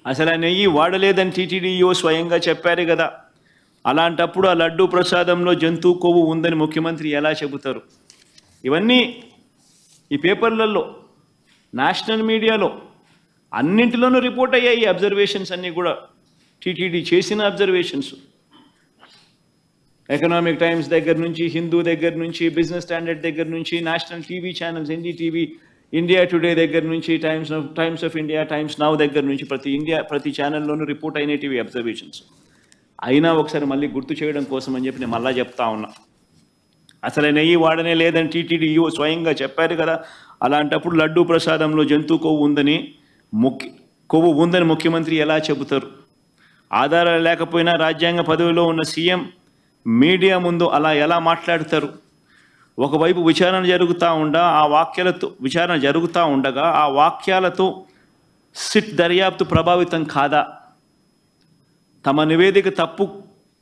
అసలు ఆ నెయ్యి వాడలేదని టీటీడీ ఈఓ స్వయంగా చెప్పారు కదా, అలాంటప్పుడు ఆ లడ్డూ ప్రసాదంలో జంతువు కొవ్వు ఉందని ముఖ్యమంత్రి ఎలా చెబుతారు? ఇవన్నీ ఈ పేపర్లలో, నేషనల్ మీడియాలో అన్నింటిలోనూ రిపోర్ట్ అయ్యాయి. అబ్జర్వేషన్స్ అన్నీ కూడా టీటీడీ చేసిన అబ్జర్వేషన్స్. ఎకనామిక్ టైమ్స్ దగ్గర నుంచి, హిందూ దగ్గర నుంచి, బిజినెస్ స్టాండర్డ్ దగ్గర నుంచి, national TV channels, NDTV, India today దగ్గర నుంచి, times of India, times now దగ్గర నుంచి ప్రతి ఛానల్లోనూ రిపోర్ట్ అయినటివి అబ్జర్వేషన్స్. అయినా ఒకసారి మళ్ళీ గుర్తు చేయడం కోసం అని చెప్పి నేను మళ్ళా చెప్తా ఉన్నా. అసలు నెయ్యి వాడనే లేదని టీటీడీ స్వయంగా చెప్పారు కదా. అలాంటప్పుడు లడ్డూ ప్రసాదంలో జంతు కొవ్వు ఉందని ముఖ్యమంత్రి ఎలా చెబుతారు? ఆధారాలు లేకపోయినా రాజ్యాంగ పదవిలో ఉన్న సీఎం మీడియా ముందు అలా ఎలా మాట్లాడతారు? ఒకవైపు విచారణ జరుగుతూ ఉండగా ఆ వాక్యాలతో సిట్ దర్యాప్తు ప్రభావితం కాదా? తమ నివేదిక తప్పు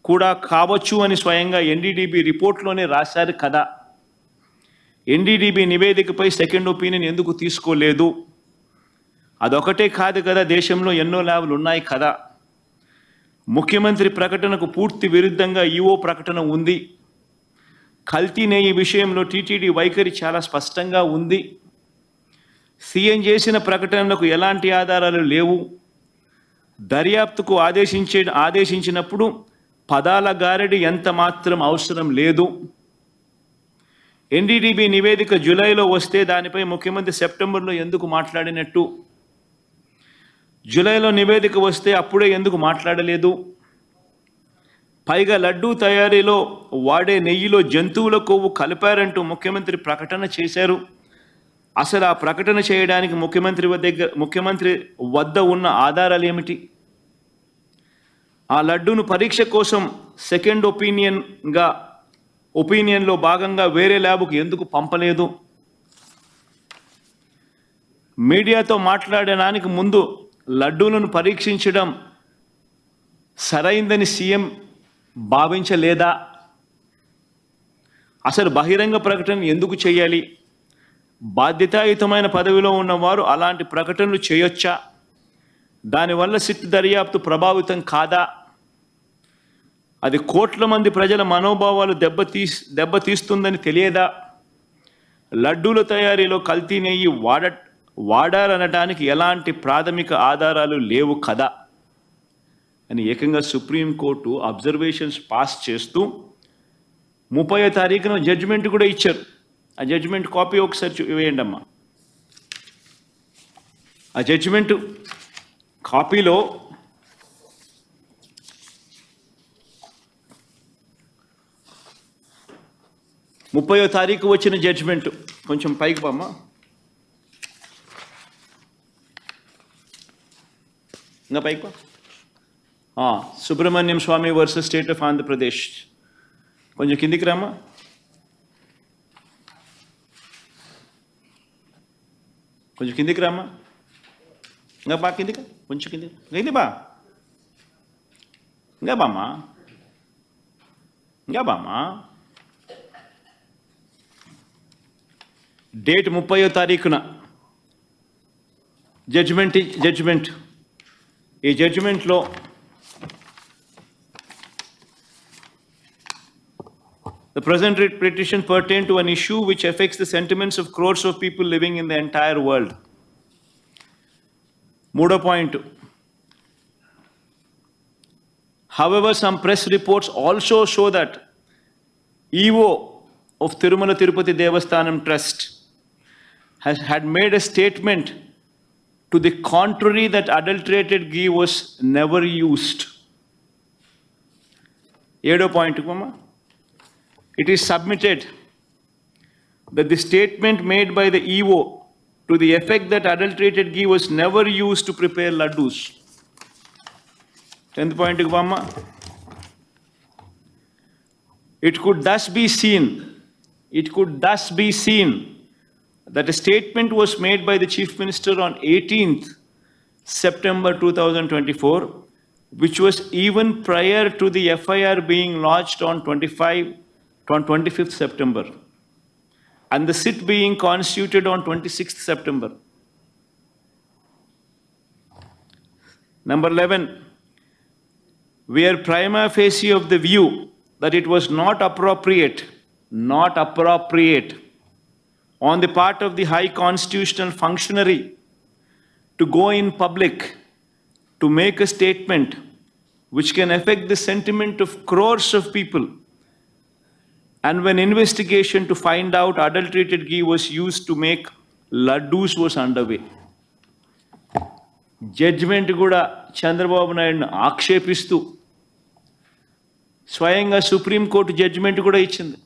కూడా కావచ్చు అని స్వయంగా ఎన్డీడీబీ రిపోర్ట్లోనే రాశారు కదా. ఎన్డీడీబీ నివేదికపై సెకండ్ ఒపీనియన్ ఎందుకు తీసుకోలేదు? అదొకటే కాదు కదా, దేశంలో ఎన్నో ల్యాబ్లు ఉన్నాయి కదా. ముఖ్యమంత్రి ప్రకటనకు పూర్తి విరుద్ధంగా ఈఓ ప్రకటన ఉంది. కల్తీ నెయ్యి విషయంలో టీటీడీ వైఖరి చాలా స్పష్టంగా ఉంది. సీఎం చేసిన ప్రకటనలకు ఎలాంటి ఆధారాలు లేవు. దర్యాప్తుకు ఆదేశించినప్పుడు పదాల గారడి ఎంత మాత్రం అవసరం లేదు. ఎన్డీడీబీ నివేదిక జూలైలో వస్తే దానిపై ముఖ్యమంత్రి సెప్టెంబర్లో ఎందుకు మాట్లాడినట్టు? జూలైలో నివేదిక వస్తే అప్పుడే ఎందుకు మాట్లాడలేదు? పైగా లడ్డూ తయారీలో వాడే నెయ్యిలో జంతువుల కొవ్వు కలిపారంటూ ముఖ్యమంత్రి ప్రకటన చేశారు. అసలు ఆ ప్రకటన చేయడానికి ముఖ్యమంత్రి వద్ద ఉన్న ఆధారాలు ఏమిటి? ఆ లడ్డూను పరీక్ష కోసం సెకండ్ ఒపీనియన్లో భాగంగా వేరే ల్యాబ్కు ఎందుకు పంపలేదు? మీడియాతో మాట్లాడడానికి ముందు లడ్డూలను పరీక్షించడం సరైందని సీఎం భావించలేదా? అసలు బహిరంగ ప్రకటన ఎందుకు చేయాలి? బాధ్యతాయుతమైన పదవిలో ఉన్నవారు అలాంటి ప్రకటనలు చేయొచ్చా? దానివల్ల సిట్ దర్యాప్తు ప్రభావితం కాదా? అది కోట్ల మంది ప్రజల మనోభావాలు దెబ్బతీస్తుందని తెలియదా? లడ్డూల తయారీలో కల్తీ నెయ్యి వాడారనడానికి ఎలాంటి ప్రాథమిక ఆధారాలు లేవు కదా అని ఏకంగా సుప్రీంకోర్టు అబ్జర్వేషన్స్ పాస్ చేస్తూ 30వ తారీఖున జడ్జిమెంట్ కూడా ఇచ్చారు. ఆ జడ్జిమెంట్ కాపీ ఒకసారి వేయండి అమ్మా. ఆ జడ్జిమెంట్ కాపీలో ముప్పయో తారీఖు వచ్చిన జడ్జిమెంట్ కొంచెం పైకి బామ్మ. ఇంకా పైకి బా. సుబ్రహ్మణ్యం స్వామి వర్సెస్ స్టేట్ ఆఫ్ ఆంధ్రప్రదేశ్. కొంచెం కిందికి రామ్మా. కొంచెం కిందికి రామ్మా. ఇంకా బా కిందికి, కొంచెం కిందికి కింది బా. ఇంకా బామ్మా, ఇంకా బామ్మా. డేట్ 30వ తారీఖున జడ్జిమెంట్. ఈ జడ్జిమెంట్లో the present petition pertain to an issue which affects the sentiments of crores of people living in the entire world. Moodo point. However, some press reports also show that EO of Tirumala Tirupati Devasthanam Trust had made a statement to the contrary that adulterated ghee was never used. 7వ point, Mama. It is submitted that the statement made by the EO to the effect that adulterated ghee was never used to prepare laddus. 10th point, Mama. It could thus be seen that a statement was made by the Chief Minister on 18th September 2024, which was even prior to the FIR being lodged on 25th September, and the sit being constituted on 26th September. Number 11, we are prima facie of the view that it was not appropriate on the part of the high constitutional functionary to go in public to make a statement which can affect the sentiment of crores of people, and when investigation to find out adulterated ghee was used to make laddus was underway. Judgment kuda Chandrababu Naidu ఆక్షేపిస్తూ స్వయంగా supreme court judgement కూడా ఇచ్చింది.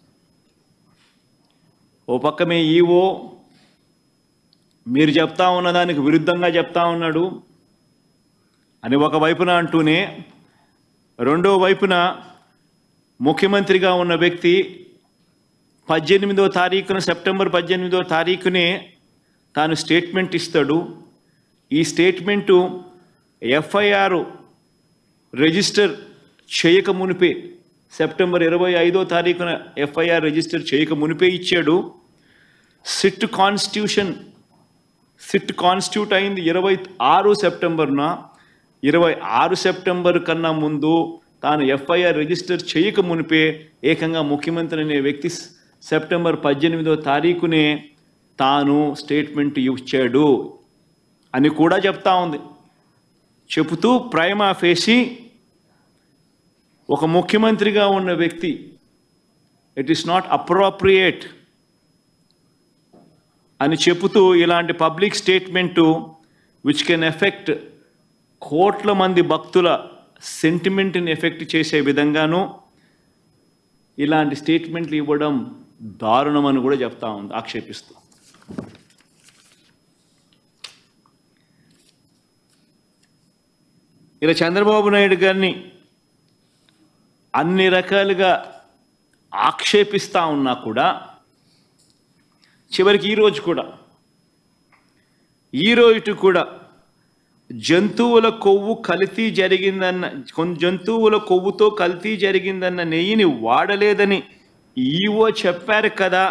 ఓ పక్క మీ EO మీరు చెప్తా ఉన్న దానికి విరుద్ధంగా చెప్తా ఉన్నాడు అని ఒకవైపున అంటూనే, రెండో వైపున ముఖ్యమంత్రిగా ఉన్న వ్యక్తి 18వ తారీఖున సెప్టెంబర్ 18వ తారీఖునే తాను స్టేట్మెంట్ ఇస్తాడు. ఈ స్టేట్మెంటు ఎఫ్ఐఆర్ రిజిస్టర్ చేయక మునిపే, సెప్టెంబర్ 25వ తారీఖున ఎఫ్ఐఆర్ రిజిస్టర్ చేయక మునిపే ఇచ్చాడు. సిట్ కాన్స్టిట్యూట్ అయింది 26 సెప్టెంబర్న. 26 సెప్టెంబర్ కన్నా ముందు తాను ఎఫ్ఐఆర్ రిజిస్టర్ చేయక మునిపే ఏకంగా ముఖ్యమంత్రి అనే వ్యక్తి సెప్టెంబర్ 18వ తారీఖునే తాను స్టేట్మెంట్ ఇచ్చాడు అని కూడా చెప్తా ఉంది. చెబుతూ ప్రైమా ఫేసి ఒక ముఖ్యమంత్రిగా ఉన్న వ్యక్తి ఇట్ ఈస్ నాట్ అప్రోప్రియేట్ అని చెబుతూ ఇలాంటి public statement which can affect కోట్ల మంది భక్తుల సెంటిమెంట్ని ఎఫెక్ట్ చేసే విధంగాను ఇలాంటి స్టేట్మెంట్లు ఇవ్వడం దారుణమని కూడా చెప్తా ఉంది ఆక్షేపిస్తూ. ఇలా చంద్రబాబు నాయుడు గారిని అన్ని రకాలుగా ఆక్షేపిస్తూ ఉన్నా కూడా చివరికి ఈరోజు కూడా జంతువుల కొవ్వు కల్తీ జరిగిందన్న, జంతువుల కొవ్వుతో కల్తీ జరిగిందన్న నెయ్యిని వాడలేదని ఈవో చెప్పారు కదా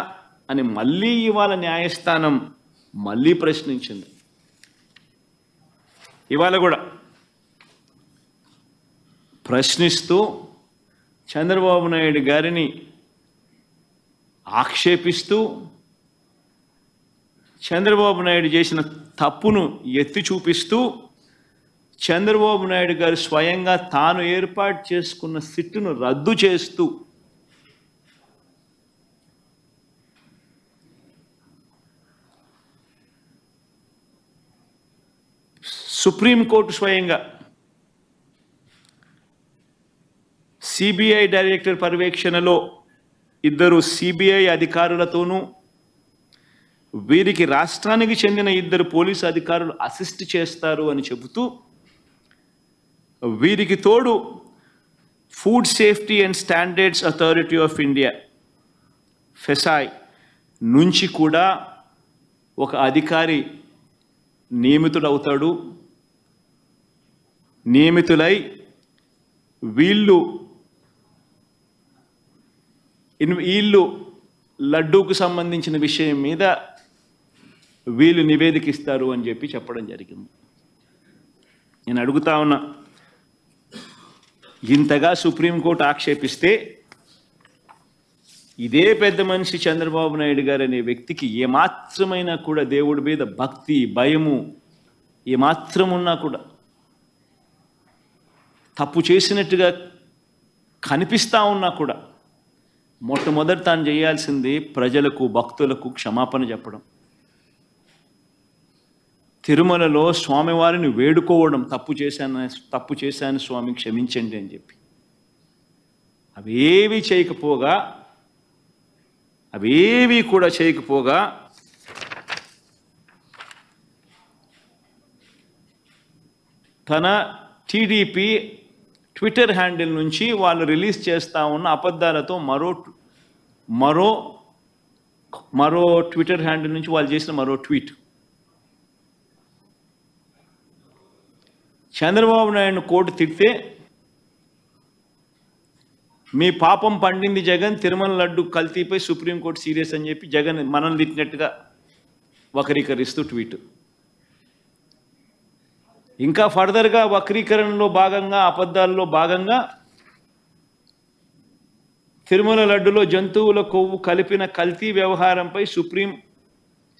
అని మళ్ళీ ఇవాళ న్యాయస్థానం మళ్ళీ ప్రశ్నించింది. ఇవాళ కూడా ప్రశ్నిస్తూ చంద్రబాబు నాయుడు గారిని ఆక్షేపిస్తూ చంద్రబాబు నాయుడు చేసిన తప్పును ఎత్తి చూపిస్తూ చంద్రబాబు నాయుడు గారు స్వయంగా తాను ఏర్పాటు చేసుకున్న సిట్టును రద్దు చేస్తూ సుప్రీంకోర్టు స్వయంగా సిబిఐ డైరెక్టర్ పర్యవేక్షణలో 2 సిబిఐ అధికారులతోనూ వీరికి రాష్ట్రానికి చెందిన 2 పోలీసు అధికారులు అసిస్ట్ చేస్తారు అని చెబుతూ వీరికి తోడు food safety and standards authority of India FSSAI నుంచి కూడా ఒక అధికారి నియమితులై వీళ్ళు లడ్డూకు సంబంధించిన విషయం మీద వీళ్ళు నివేదిక ఇస్తారు అని చెప్పడం జరిగింది. నేను అడుగుతా ఉన్నా, ఇంతగా సుప్రీంకోర్టు ఆక్షేపిస్తే ఇదే పెద్ద మనిషి చంద్రబాబు నాయుడు గారు అనే వ్యక్తికి ఏమాత్రమైనా కూడా దేవుడి మీద భక్తి భయము ఏమాత్రం ఉన్నా కూడా తప్పు చేసినట్టుగా కనిపిస్తూ ఉన్నా కూడా మొట్టమొదటి తాను చేయాల్సింది ప్రజలకు భక్తులకు క్షమాపణ చెప్పడం, తిరుమలలో స్వామివారిని వేడుకోవడం, తప్పు చేశాను స్వామి క్షమించండి అని చెప్పి. అవేవి కూడా చేయకపోగా తన టీడీపీ ట్విట్టర్ హ్యాండిల్ నుంచి వాళ్ళు రిలీజ్ చేస్తూ ఉన్న అబద్ధాలతో మరో ట్విట్టర్ హ్యాండిల్ నుంచి వాళ్ళు చేసిన మరో ట్వీట్, చంద్రబాబు నాయుడు కోర్టు తిడితే మీ పాపం పండింది జగన్, తిరుమల లడ్డు కల్తీపై సుప్రీంకోర్టు సీరియస్ అని చెప్పి జగన్ మనల్ని తిట్టినట్టుగా వక్రీకరిస్తూ ట్వీట్. ఇంకా ఫర్దర్గా వక్రీకరణలో భాగంగా అబద్ధాల్లో భాగంగా తిరుమల లడ్డులో జంతువుల కొవ్వు కలిపిన కల్తీ వ్యవహారంపై సుప్రీం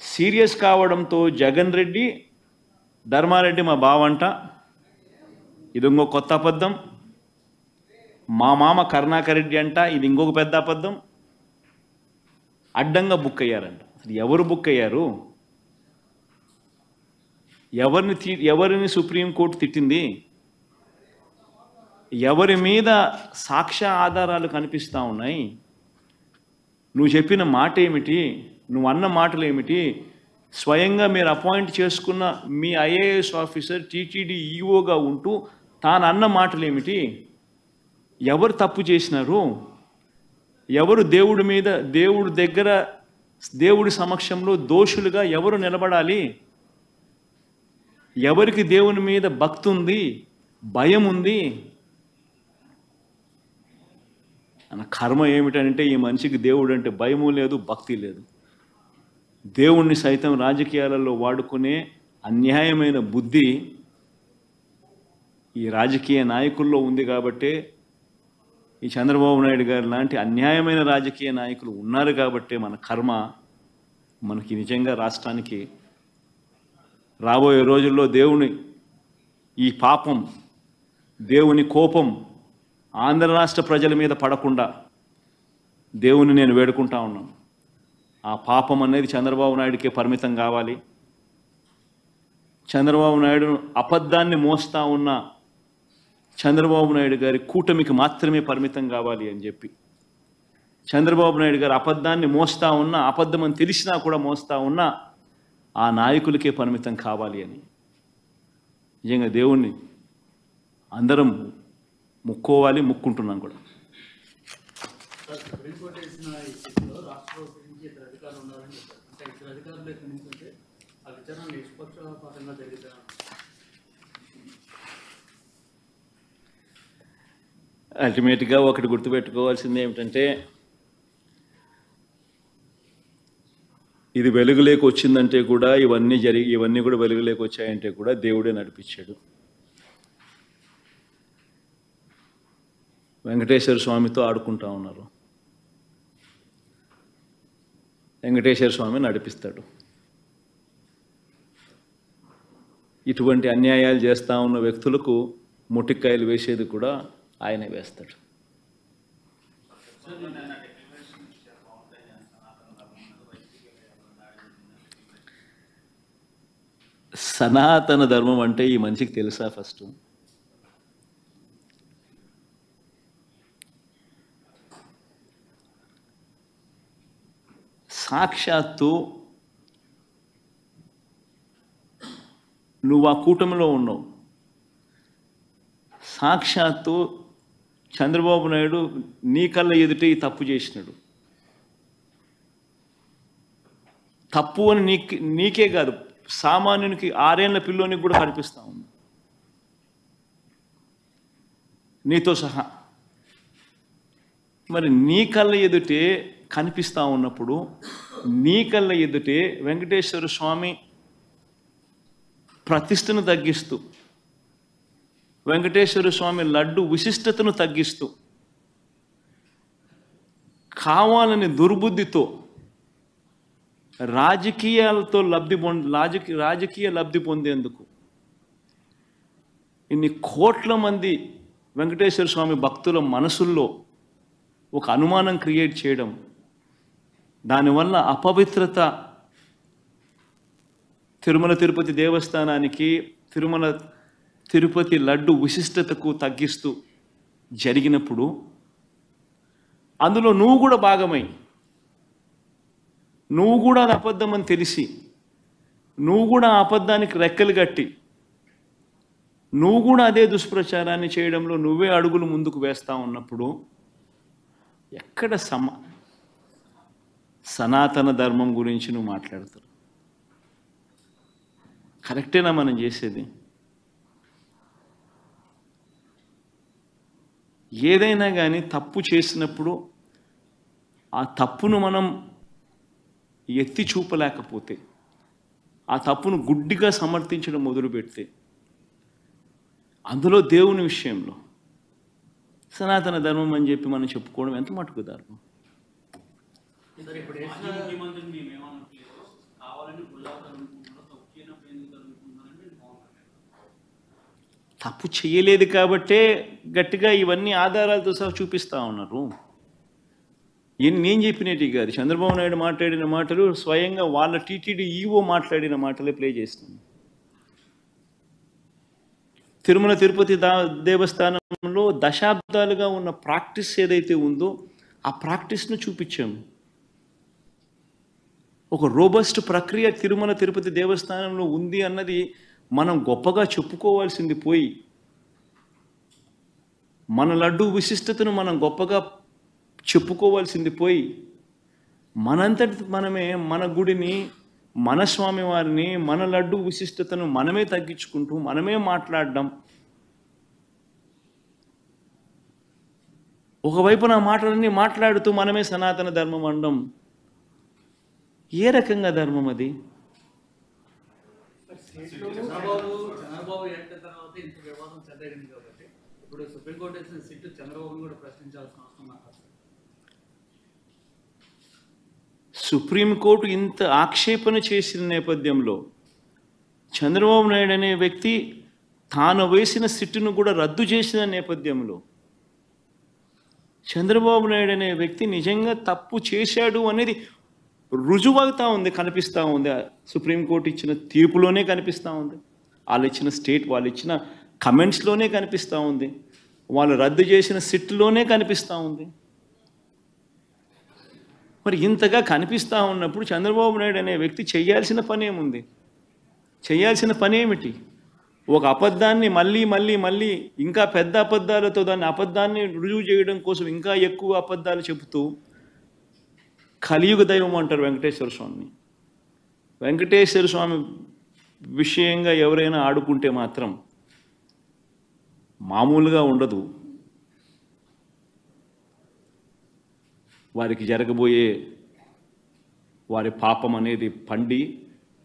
సీరియస్ కావడంతో జగన్ రెడ్డి, ధర్మారెడ్డి మా బావంట, ఇది ఇంకో కొత్త అబద్ధం, మా మామ కరుణాకర్ రెడ్డి అంట, ఇది ఇంకొక పెద్ద అబద్ధం, అడ్డంగా బుక్ అయ్యారంట. అసలు ఎవరు బుక్ అయ్యారు? ఎవరిని సుప్రీంకోర్టు తిట్టింది? ఎవరి మీద సాక్ష్య ఆధారాలు కనిపిస్తూ ఉన్నాయి? నువ్వు చెప్పిన మాట ఏమిటి? నువ్వు అన్న మాటలు ఏమిటి? స్వయంగా మీరు అపాయింట్ చేసుకున్న మీ ఐఏఎస్ ఆఫీసర్ టీటీడీ ఈఓగా ఉంటూ తాను అన్న మాటలు ఏమిటి? ఎవరు తప్పు చేసినారు? ఎవరు దేవుడి దగ్గర దేవుడి సమక్షంలో దోషులుగా ఎవరు నిలబడాలి? ఎవరికి దేవుని మీద భక్తి ఉంది, భయం ఉంది? అన్న కర్మ ఏమిటంటే ఈ మనిషికి దేవుడు అంటే భయము లేదు, భక్తి లేదు. దేవుణ్ణి సైతం రాజకీయాలలో వాడుకునే అన్యాయమైన బుద్ధి ఈ రాజకీయ నాయకుల్లో ఉంది. కాబట్టే ఈ చంద్రబాబు నాయుడు గారు లాంటి అన్యాయమైన రాజకీయ నాయకులు ఉన్నారు కాబట్టే మన కర్మ మనకి నిజంగా రాష్ట్రానికి రాబోయే రోజుల్లో దేవుని ఈ పాపం, దేవుని కోపం ఆంధ్ర రాష్ట్ర ప్రజల మీద పడకుండా దేవుని నేను వేడుకుంటా ఉన్నాను. ఆ పాపం అనేది చంద్రబాబు నాయుడికే పరిమితం కావాలి. చంద్రబాబు నాయుడు అబద్ధాన్ని మోస్తా ఉన్న చంద్రబాబు నాయుడు గారి కూటమికి మాత్రమే పరిమితం కావాలి అని చెప్పి, చంద్రబాబు నాయుడు గారు అబద్ధాన్ని మోస్తా ఉన్నా, అబద్ధం అని తెలిసినా కూడా మోస్తా ఉన్నా ఆ నాయకులకే పరిమితం కావాలి అని నిజంగా దేవుణ్ణి అందరం ముక్కోవాలి, ముక్కుంటున్నాం కూడా. అల్టిమేట్గా ఒకటి గుర్తుపెట్టుకోవాల్సింది ఏమిటంటే, ఇది వెలుగులోకి వచ్చిందంటే కూడా ఇవన్నీ కూడా వెలుగులోకి వచ్చాయంటే కూడా దేవుడే నడిపించాడు. వెంకటేశ్వర స్వామితో ఆడుకుంటా ఉన్నారు, వెంకటేశ్వర స్వామి నడిపిస్తాడు. ఇటువంటి అన్యాయాలు చేస్తూ ఉన్న వ్యక్తులకు ముటిక్కాయలు వేసేది కూడా ఆయనే వేస్తాడు. సనాతన ధర్మం అంటే ఈ మనిషికి తెలుసా? ఫస్ట్ సాక్షాత్తు నువ్వు ఆ కూటమిలో ఉన్నావు. సాక్షాత్తు చంద్రబాబు నాయుడు నీ కళ్ళ ఎదుటే ఈ తప్పు చేసినాడు. తప్పు అని నీకే కాదు, సామాన్యునికి 6 ఏళ్ల పిల్లోనికి కూడా కనిపిస్తూ ఉంది, నీతో సహా. మరి నీ కళ్ళ ఎదుటే కనిపిస్తూ ఉన్నప్పుడు, నీ కళ్ళ ఎదుటే వెంకటేశ్వర స్వామి ప్రతిష్టను తగ్గిస్తూ, వెంకటేశ్వర స్వామి లడ్డు విశిష్టతను తగ్గిస్తూ, కావాలని దుర్బుద్ధితో రాజకీయ లబ్ధి పొందేందుకు ఇన్ని కోట్ల మంది వెంకటేశ్వర స్వామి భక్తుల మనసుల్లో ఒక అనుమానం క్రియేట్ చేయడం, దానివల్ల అపవిత్రత తిరుమల తిరుపతి దేవస్థానానికి, తిరుపతి లడ్డు విశిష్టతకు తగ్గిస్తూ జరిగినప్పుడు అందులో నువ్వు కూడా భాగమై, నువ్వు కూడా అది అబద్ధం అని తెలిసి, నువ్వు కూడా ఆ అబద్ధానికి రెక్కలు కట్టి, నువ్వు కూడా అదే దుష్ప్రచారాన్ని చేయడంలో నువ్వే అడుగులు ముందుకు వేస్తూ ఉన్నప్పుడు ఎక్కడ సనాతన ధర్మం గురించి నువ్వు మాట్లాడతావు? కరెక్టేనా మనం చేసేది? ఏదైనా కానీ తప్పు చేసినప్పుడు ఆ తప్పును మనం ఎత్తి చూపలేకపోతే, ఆ తప్పును గుడ్డిగా సమర్థించడం మొదలుపెడితే, అందులో దేవుని విషయంలో సనాతన ధర్మం అని చెప్పి మనం చెప్పుకోవడం ఎంత మటుకు ధర్మం? తప్పు చేయలేదు కాబట్టే గట్టిగా ఇవన్నీ ఆధారాలతో సహా చూపిస్తూ ఉన్నారు. నేను చెప్పినట్టు కాదు, చంద్రబాబు నాయుడు మాట్లాడిన మాటలు స్వయంగా వాళ్ళ టీటీడీ ఈఓ మాట్లాడిన మాటలే ప్లే చేస్తున్నాను. తిరుమల తిరుపతి దేవస్థానంలో దశాబ్దాలుగా ఉన్న ప్రాక్టీస్ ఏదైతే ఉందో ఆ ప్రాక్టీస్ను చూపించాము. ఒక రోబస్ట్ ప్రక్రియ తిరుమల తిరుపతి దేవస్థానంలో ఉంది అన్నది మనం గొప్పగా చెప్పుకోవాల్సింది పోయి, మన లడ్డు విశిష్టతను మనం గొప్పగా చెప్పుకోవాల్సింది పోయి, మనంతటి మనమే మన గుడిని, మన స్వామివారిని, మన లడ్డు విశిష్టతను మనమే తగ్గించుకుంటూ మనమే మాట్లాడడం, ఒకవైపున మాటలన్నీ మాట్లాడుతూ మనమే సనాతన ధర్మం అనడం ఏ రకంగా ధర్మం అది? చంద్రబాబు ఎంటర్ తర్వాత ఇంత వివాదం చెద్దగింది కాబట్టి ఇప్పుడు సుప్రీంకోర్టు వేసిన సిట్టు చంద్రబాబును కూడా ప్రశ్నించాల్సిన అవసరం నాకు. సుప్రీంకోర్టు ఇంత ఆక్షేపణ చేసిన నేపథ్యంలో చంద్రబాబు నాయుడు అనే వ్యక్తి తాను వేసిన సిట్టును కూడా రద్దు చేసిన నేపథ్యంలో చంద్రబాబు నాయుడు అనే వ్యక్తి నిజంగా తప్పు చేశాడు అనేది రుజువవుతా ఉంది, కనిపిస్తూ ఉంది. సుప్రీంకోర్టు ఇచ్చిన తీర్పులోనే కనిపిస్తూ ఉంది, వాళ్ళు ఇచ్చిన కమెంట్స్లోనే కనిపిస్తూ ఉంది, వాళ్ళు రద్దు చేసిన సిట్లోనే కనిపిస్తూ ఉంది. మరి ఇంతగా కనిపిస్తూ ఉన్నప్పుడు చంద్రబాబు నాయుడు అనే వ్యక్తి చేయాల్సిన పని ఏముంది? చేయాల్సిన పని ఏమిటి? ఒక అబద్ధాన్ని మళ్ళీ ఇంకా పెద్ద అబద్ధాలతో దాన్ని అబద్ధాన్ని రుజువు చేయడం కోసం ఇంకా ఎక్కువ అబద్ధాలు చెబుతూ కలియుగ దైవం అంటారు వెంకటేశ్వర స్వామిని. వెంకటేశ్వర స్వామి విషయంగా ఎవరైనా ఆడుకుంటే మాత్రం మామూలుగా ఉండదు. వారికి జరగబోయే వారి పాపం అనేది పండి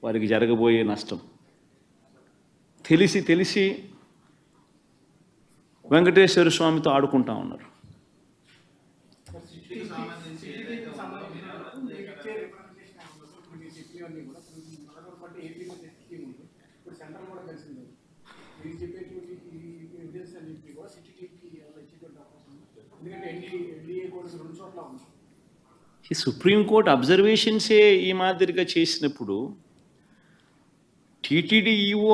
వారికి జరగబోయే నష్టం తెలిసి వెంకటేశ్వర స్వామితో ఆడుకుంటా ఉన్నారు. ఈ సుప్రీంకోర్టు అబ్జర్వేషన్సే ఈ మాదిరిగా చేసినప్పుడు టీటీడీ ఈఓ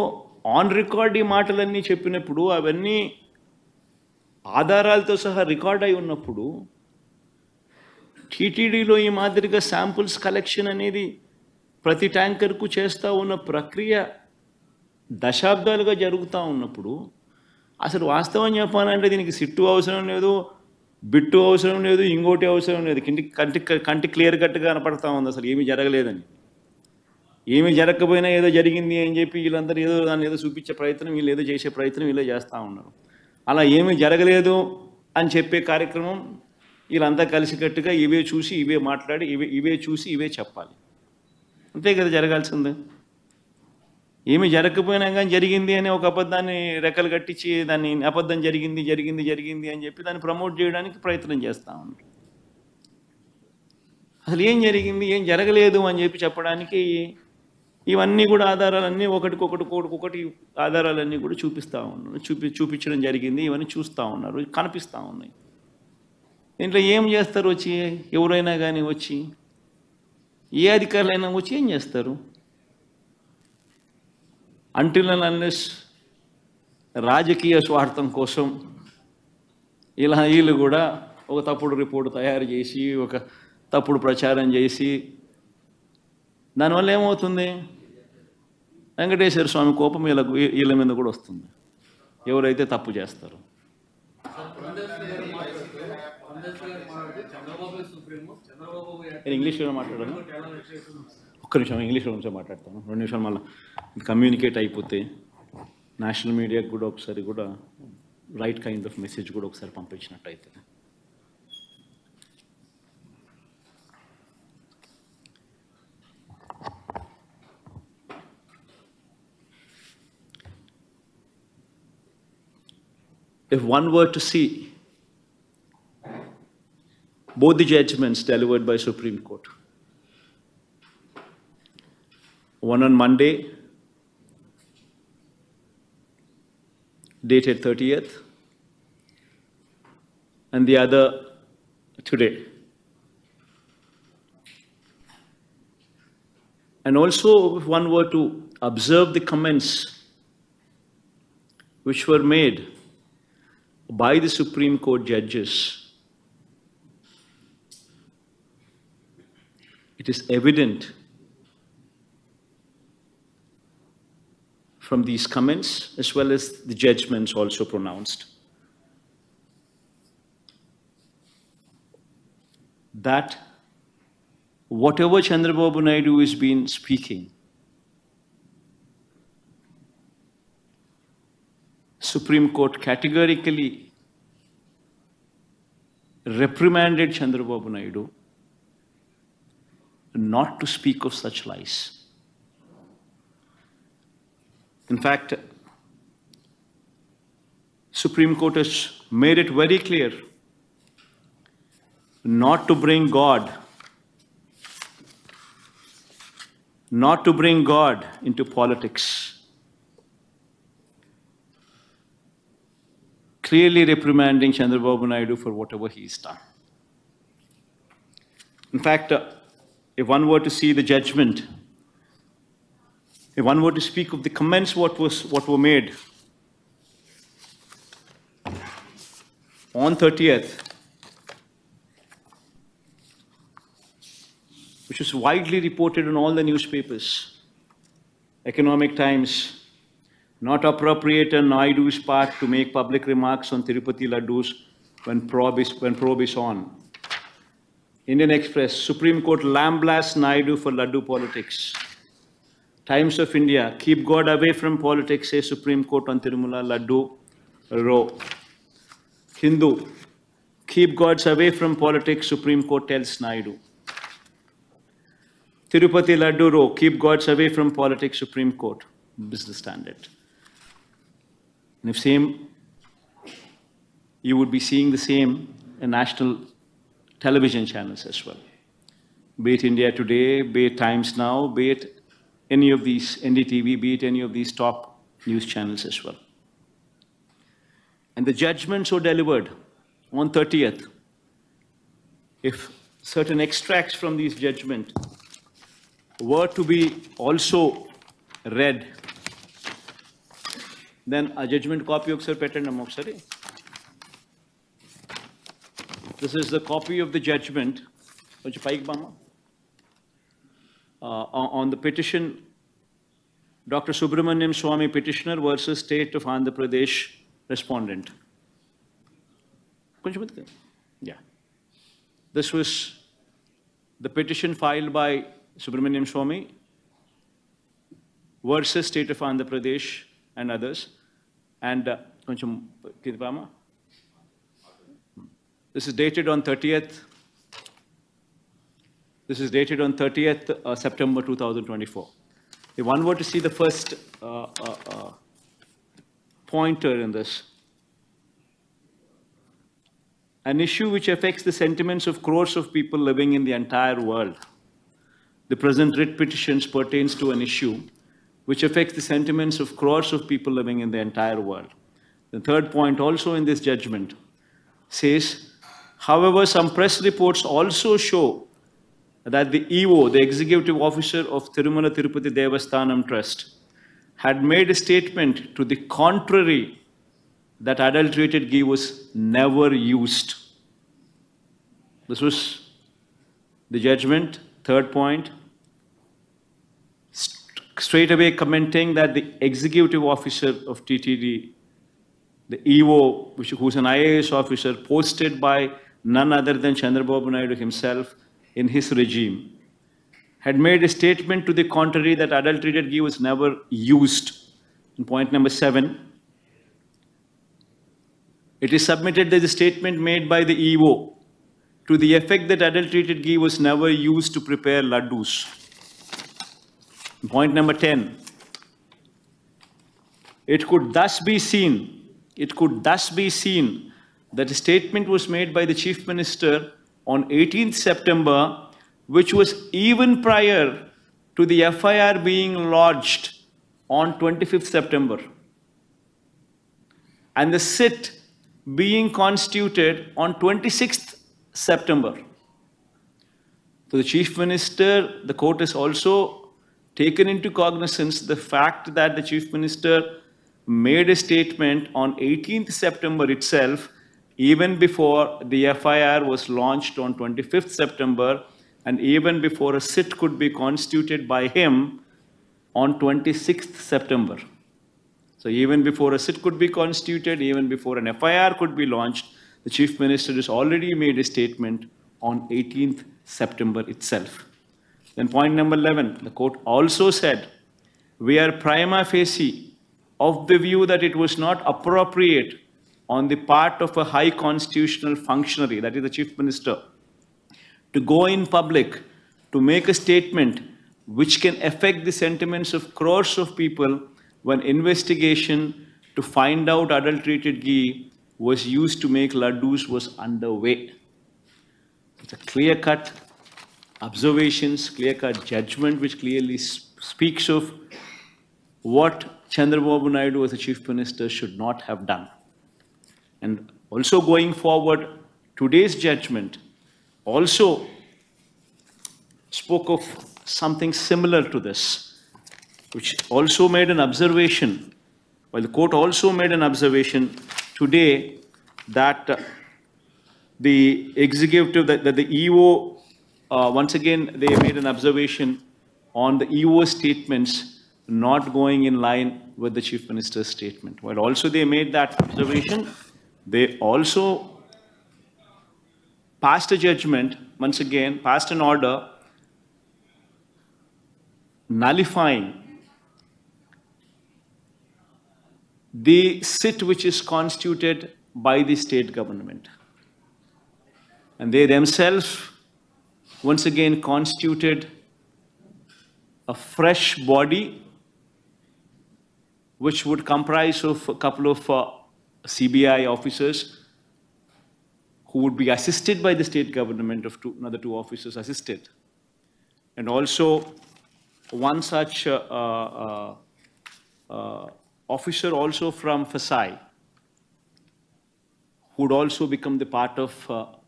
ఆన్ రికార్డ్ ఈ మాటలన్నీ చెప్పినప్పుడు, అవన్నీ ఆధారాలతో సహా రికార్డ్ అయి ఉన్నప్పుడు, టీటీడీలో ఈ మాదిరిగా శాంపుల్స్ కలెక్షన్ అనేది ప్రతి ట్యాంకర్కు చేస్తూ ఉన్న ప్రక్రియ దశాబ్దాలుగా జరుగుతూ ఉన్నప్పుడు, అసలు వాస్తవం చెప్పాలంటే దీనికి సిట్టు అవసరం లేదు, బిట్టు అవసరం లేదు, ఇంకోటి అవసరం లేదు. కంటి క్లియర్ కట్గా కనపడతా ఉంది అసలు ఏమీ జరగలేదని. ఏమీ జరగకపోయినా ఏదో జరిగింది అని చెప్పి వీళ్ళందరూ ఏదో దాన్ని ఏదో చూపించే ప్రయత్నం, వీళ్ళు ఏదో చేసే ప్రయత్నం వీళ్ళే చేస్తూ ఉన్నారు. అలా ఏమీ జరగలేదు అని చెప్పే కార్యక్రమం వీళ్ళంతా కలిసికట్టుగా ఇవే చూసి ఇవే మాట్లాడి ఇవే చూసి ఇవే చెప్పాలి. అంతే కదా జరగాల్సిందే. ఏమీ జరగకపోయినా కానీ జరిగింది అని ఒక అబద్ధాన్ని రెక్కలు కట్టించి దాన్ని అబద్ధం జరిగింది అని చెప్పి దాన్ని ప్రమోట్ చేయడానికి ప్రయత్నం చేస్తూ ఉన్నారు. అసలు ఏం జరిగింది, ఏం జరగలేదు అని చెప్పి చెప్పడానికి ఇవన్నీ కూడా ఆధారాలన్నీ ఒకటి ఆధారాలన్నీ కూడా చూపిస్తూ ఉన్నారు. చూపించడం జరిగింది, ఇవన్నీ చూస్తూ ఉన్నారు, కనిపిస్తూ ఉన్నాయి. దీంట్లో ఏం చేస్తారు? వచ్చి ఎవరైనా కానీ వచ్చి ఏ అధికారులైనా వచ్చి ఏం చేస్తారు? అంటిల్ అండ్ అన్లెస్ రాజకీయ స్వార్థం కోసం వీళ్ళు కూడా ఒక తప్పుడు రిపోర్టు తయారు చేసి ఒక తప్పుడు ప్రచారం చేసి దానివల్ల ఏమవుతుంది? వెంకటేశ్వర స్వామి కోపం వీళ్ళ మీద కూడా వస్తుంది, ఎవరైతే తప్పు చేస్తారో. నేను ఇంగ్లీష్లో మాట్లాడాను, ఒక్క నిమిషం ఇంగ్లీష్లో మాట్లాడతాను, 2 నిమిషాలు మళ్ళీ కమ్యూనికేట్ అయిపోతే నేషనల్ మీడియాకి కూడా ఒకసారి కూడా రైట్ కైండ్ ఆఫ్ మెసేజ్ కూడా ఒకసారి పంపించినట్టు అవుతుంది. If one were to see both the judgments delivered by Supreme Court, one on Monday, dated 30th, and the other today. And also, if one were to observe the comments which were made by the Supreme Court judges, it is evident from these comments as well as the judgments also pronounced that whatever Chandrababu Naidu has been speaking, Supreme Court categorically reprimanded Chandrababu Naidu not to speak of such lies. In fact, Supreme Court has made it very clear not to bring God into politics. Clearly reprimanding Chandrababu Naidu for whatever he's done. In fact, if one were to see the judgment, if one were to speak of the comments what were made on 30th, which was widely reported in all the newspapers, Economic Times, not appropriate on Naidu's part to make public remarks on Tirupati Laddus when probe is on. Indian Express, Supreme Court lambasts Naidu for Laddu politics. Times of India, keep God away from politics, says Supreme Court on Tirumala Laddu Row. Hindu, keep gods away from politics, Supreme Court tells Naidu. Tirupati Laddu Row, keep gods away from politics, Supreme Court. Business Standard. And if same, you would be seeing the same in national television channels as well. Be it India Today, be it Times Now, be it any of these, NDTV, be it any of these top news channels as well. And the judgments were delivered on 30th. If certain extracts from these judgments were to be also read, then a judgment copy of Sir Petendam Moksari. This is the copy of the judgment on the petition, Dr. Subramaniam Swamy petitioner versus State of Andhra Pradesh respondent. Yeah. This was the petition filed by Subramaniam Swamy versus State of Andhra Pradesh and others. And this is dated on 30th. This is dated on 30th September 2024. If one were to see the first pointer in this, an issue which affects the sentiments of crores of people living in the entire world. The present writ petitions pertains to an issue which affects the sentiments of crores of people living in the entire world. The third point also in this judgment says, however, some press reports also show that the EO, the executive officer of Tirumala Tirupati Devasthanam Trust, had made a statement to the contrary that adulterated ghee was never used. This was the judgment, third point, straight away commenting that the executive officer of TTD, the EO, who's an IAS officer, posted by none other than Chandrababu Naidu himself in his regime, had made a statement to the contrary that adulterated ghee was never used. In point number 7, it is submitted that the statement made by the EO to the effect that adulterated ghee was never used to prepare laddus. In point number 10, it could thus be seen that a statement was made by the Chief Minister on 18th September, which was even prior to the FIR being lodged on 25th September, and the sit being constituted on 26th September. So the Chief Minister, the court has also taken into cognizance the fact that the Chief Minister made a statement on 18th September itself, even before the FIR was launched on 25th September, and even before a sit could be constituted by him on 26th September. So even before a sit could be constituted, even before an FIR could be launched, the Chief Minister has already made a statement on 18th September itself. Then point number 11, the court also said, we are prima facie of the view that it was not appropriate on the part of a high constitutional functionary, that is the Chief Minister, to go in public to make a statement which can affect the sentiments of crores of people when investigation to find out adulterated ghee was used to make laddus was underway. It's a clear-cut observations, clear-cut judgment which clearly speaks of what Chandrababu Naidu as a Chief Minister should not have done. And also going forward, today's judgment also spoke of something similar to this, which also made an observation, while the court also made an observation today that the executive, that the EO, once again, they made an observation on the EO statements not going in line with the Chief Minister's statement. While also they made that observation, they also passed a judgment, once again, passed an order nullifying the sit which is constituted by the state government. And they themselves, once again, constituted a fresh body which would comprise of a couple of CBI officers who would be assisted by the state government of another two officers assisted. And also one such officer also from FSI, who would also become the part of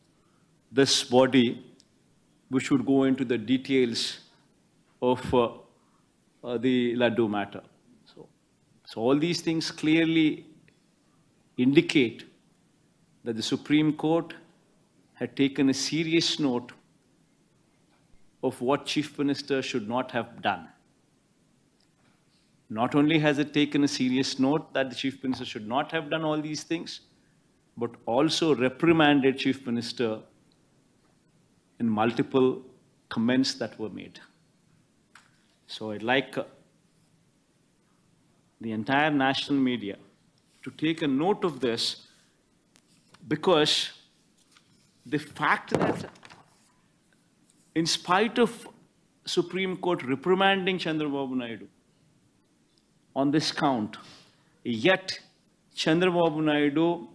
this body, which would go into the details of the Laddu matter. So all these things clearly indicate that the Supreme Court had taken a serious note of what Chief Minister should not have done. Not only has it taken a serious note that the Chief Minister should not have done all these things, but also reprimanded Chief Minister in multiple comments that were made. So I'd like the entire national media to take a note of this, because the fact that in spite of Supreme Court reprimanding Chandrababu Naidu on this count, yet Chandrababu Naidu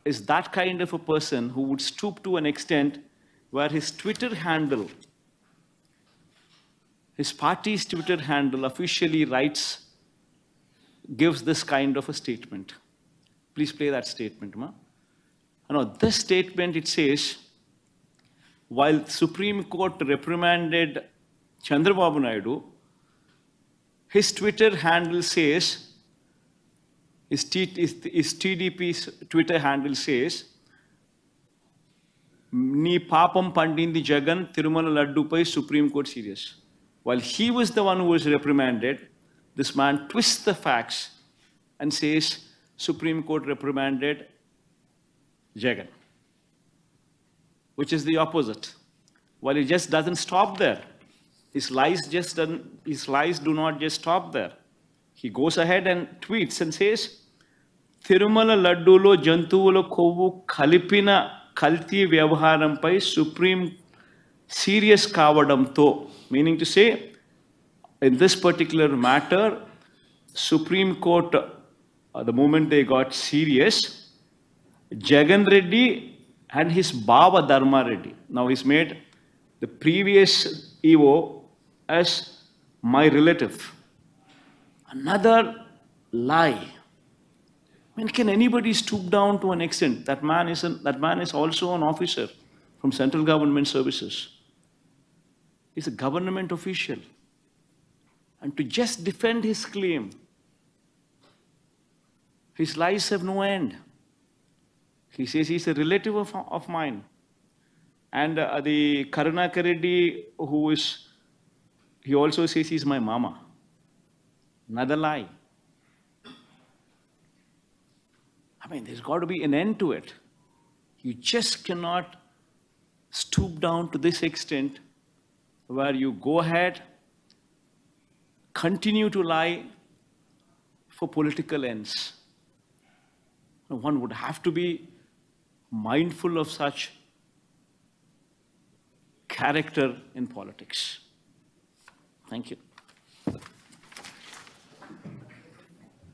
is that kind of a person who would stoop to an extent where his Twitter handle, his party's Twitter handle officially writes, gives this kind of a statement. Please play that statement, ma. No, this statement, it says, while Supreme Court reprimanded Chandrababu Naidu, his Twitter handle says, his TDP's Twitter handle says, "Nee papam pandindi Jagan Tirumala Laddu pai Supreme Court serious." While he was the one who was reprimanded, this man twists the facts and says, Supreme Court reprimanded Jagan, which is the opposite. While it just doesn't stop there. His lies do not just stop there. He goes ahead and tweets and says, Tirumala Laddulo Jantuvulo Kovu Kalipina Kalti Vyavaharampai Supreme serious Kavadamto. Meaning to say, in this particular matter, Supreme Court, the moment they got serious, Jagan Reddy and his Baba Dharma Reddy. Now he's made the previous EO as my relative. Another lie. I mean, can anybody stoop down to an extent? That man is also an officer from central government services. He's a government official. And to just defend his claim His lies have no end. He says he's a relative of mine. And the Karunakar Reddy, he also says he's my mama. Another lie. I mean, there's got to be an end to it. You just cannot stoop down to this extent where you go ahead, continue to lie for political ends. One would have to be mindful of such character in politics. Thank you.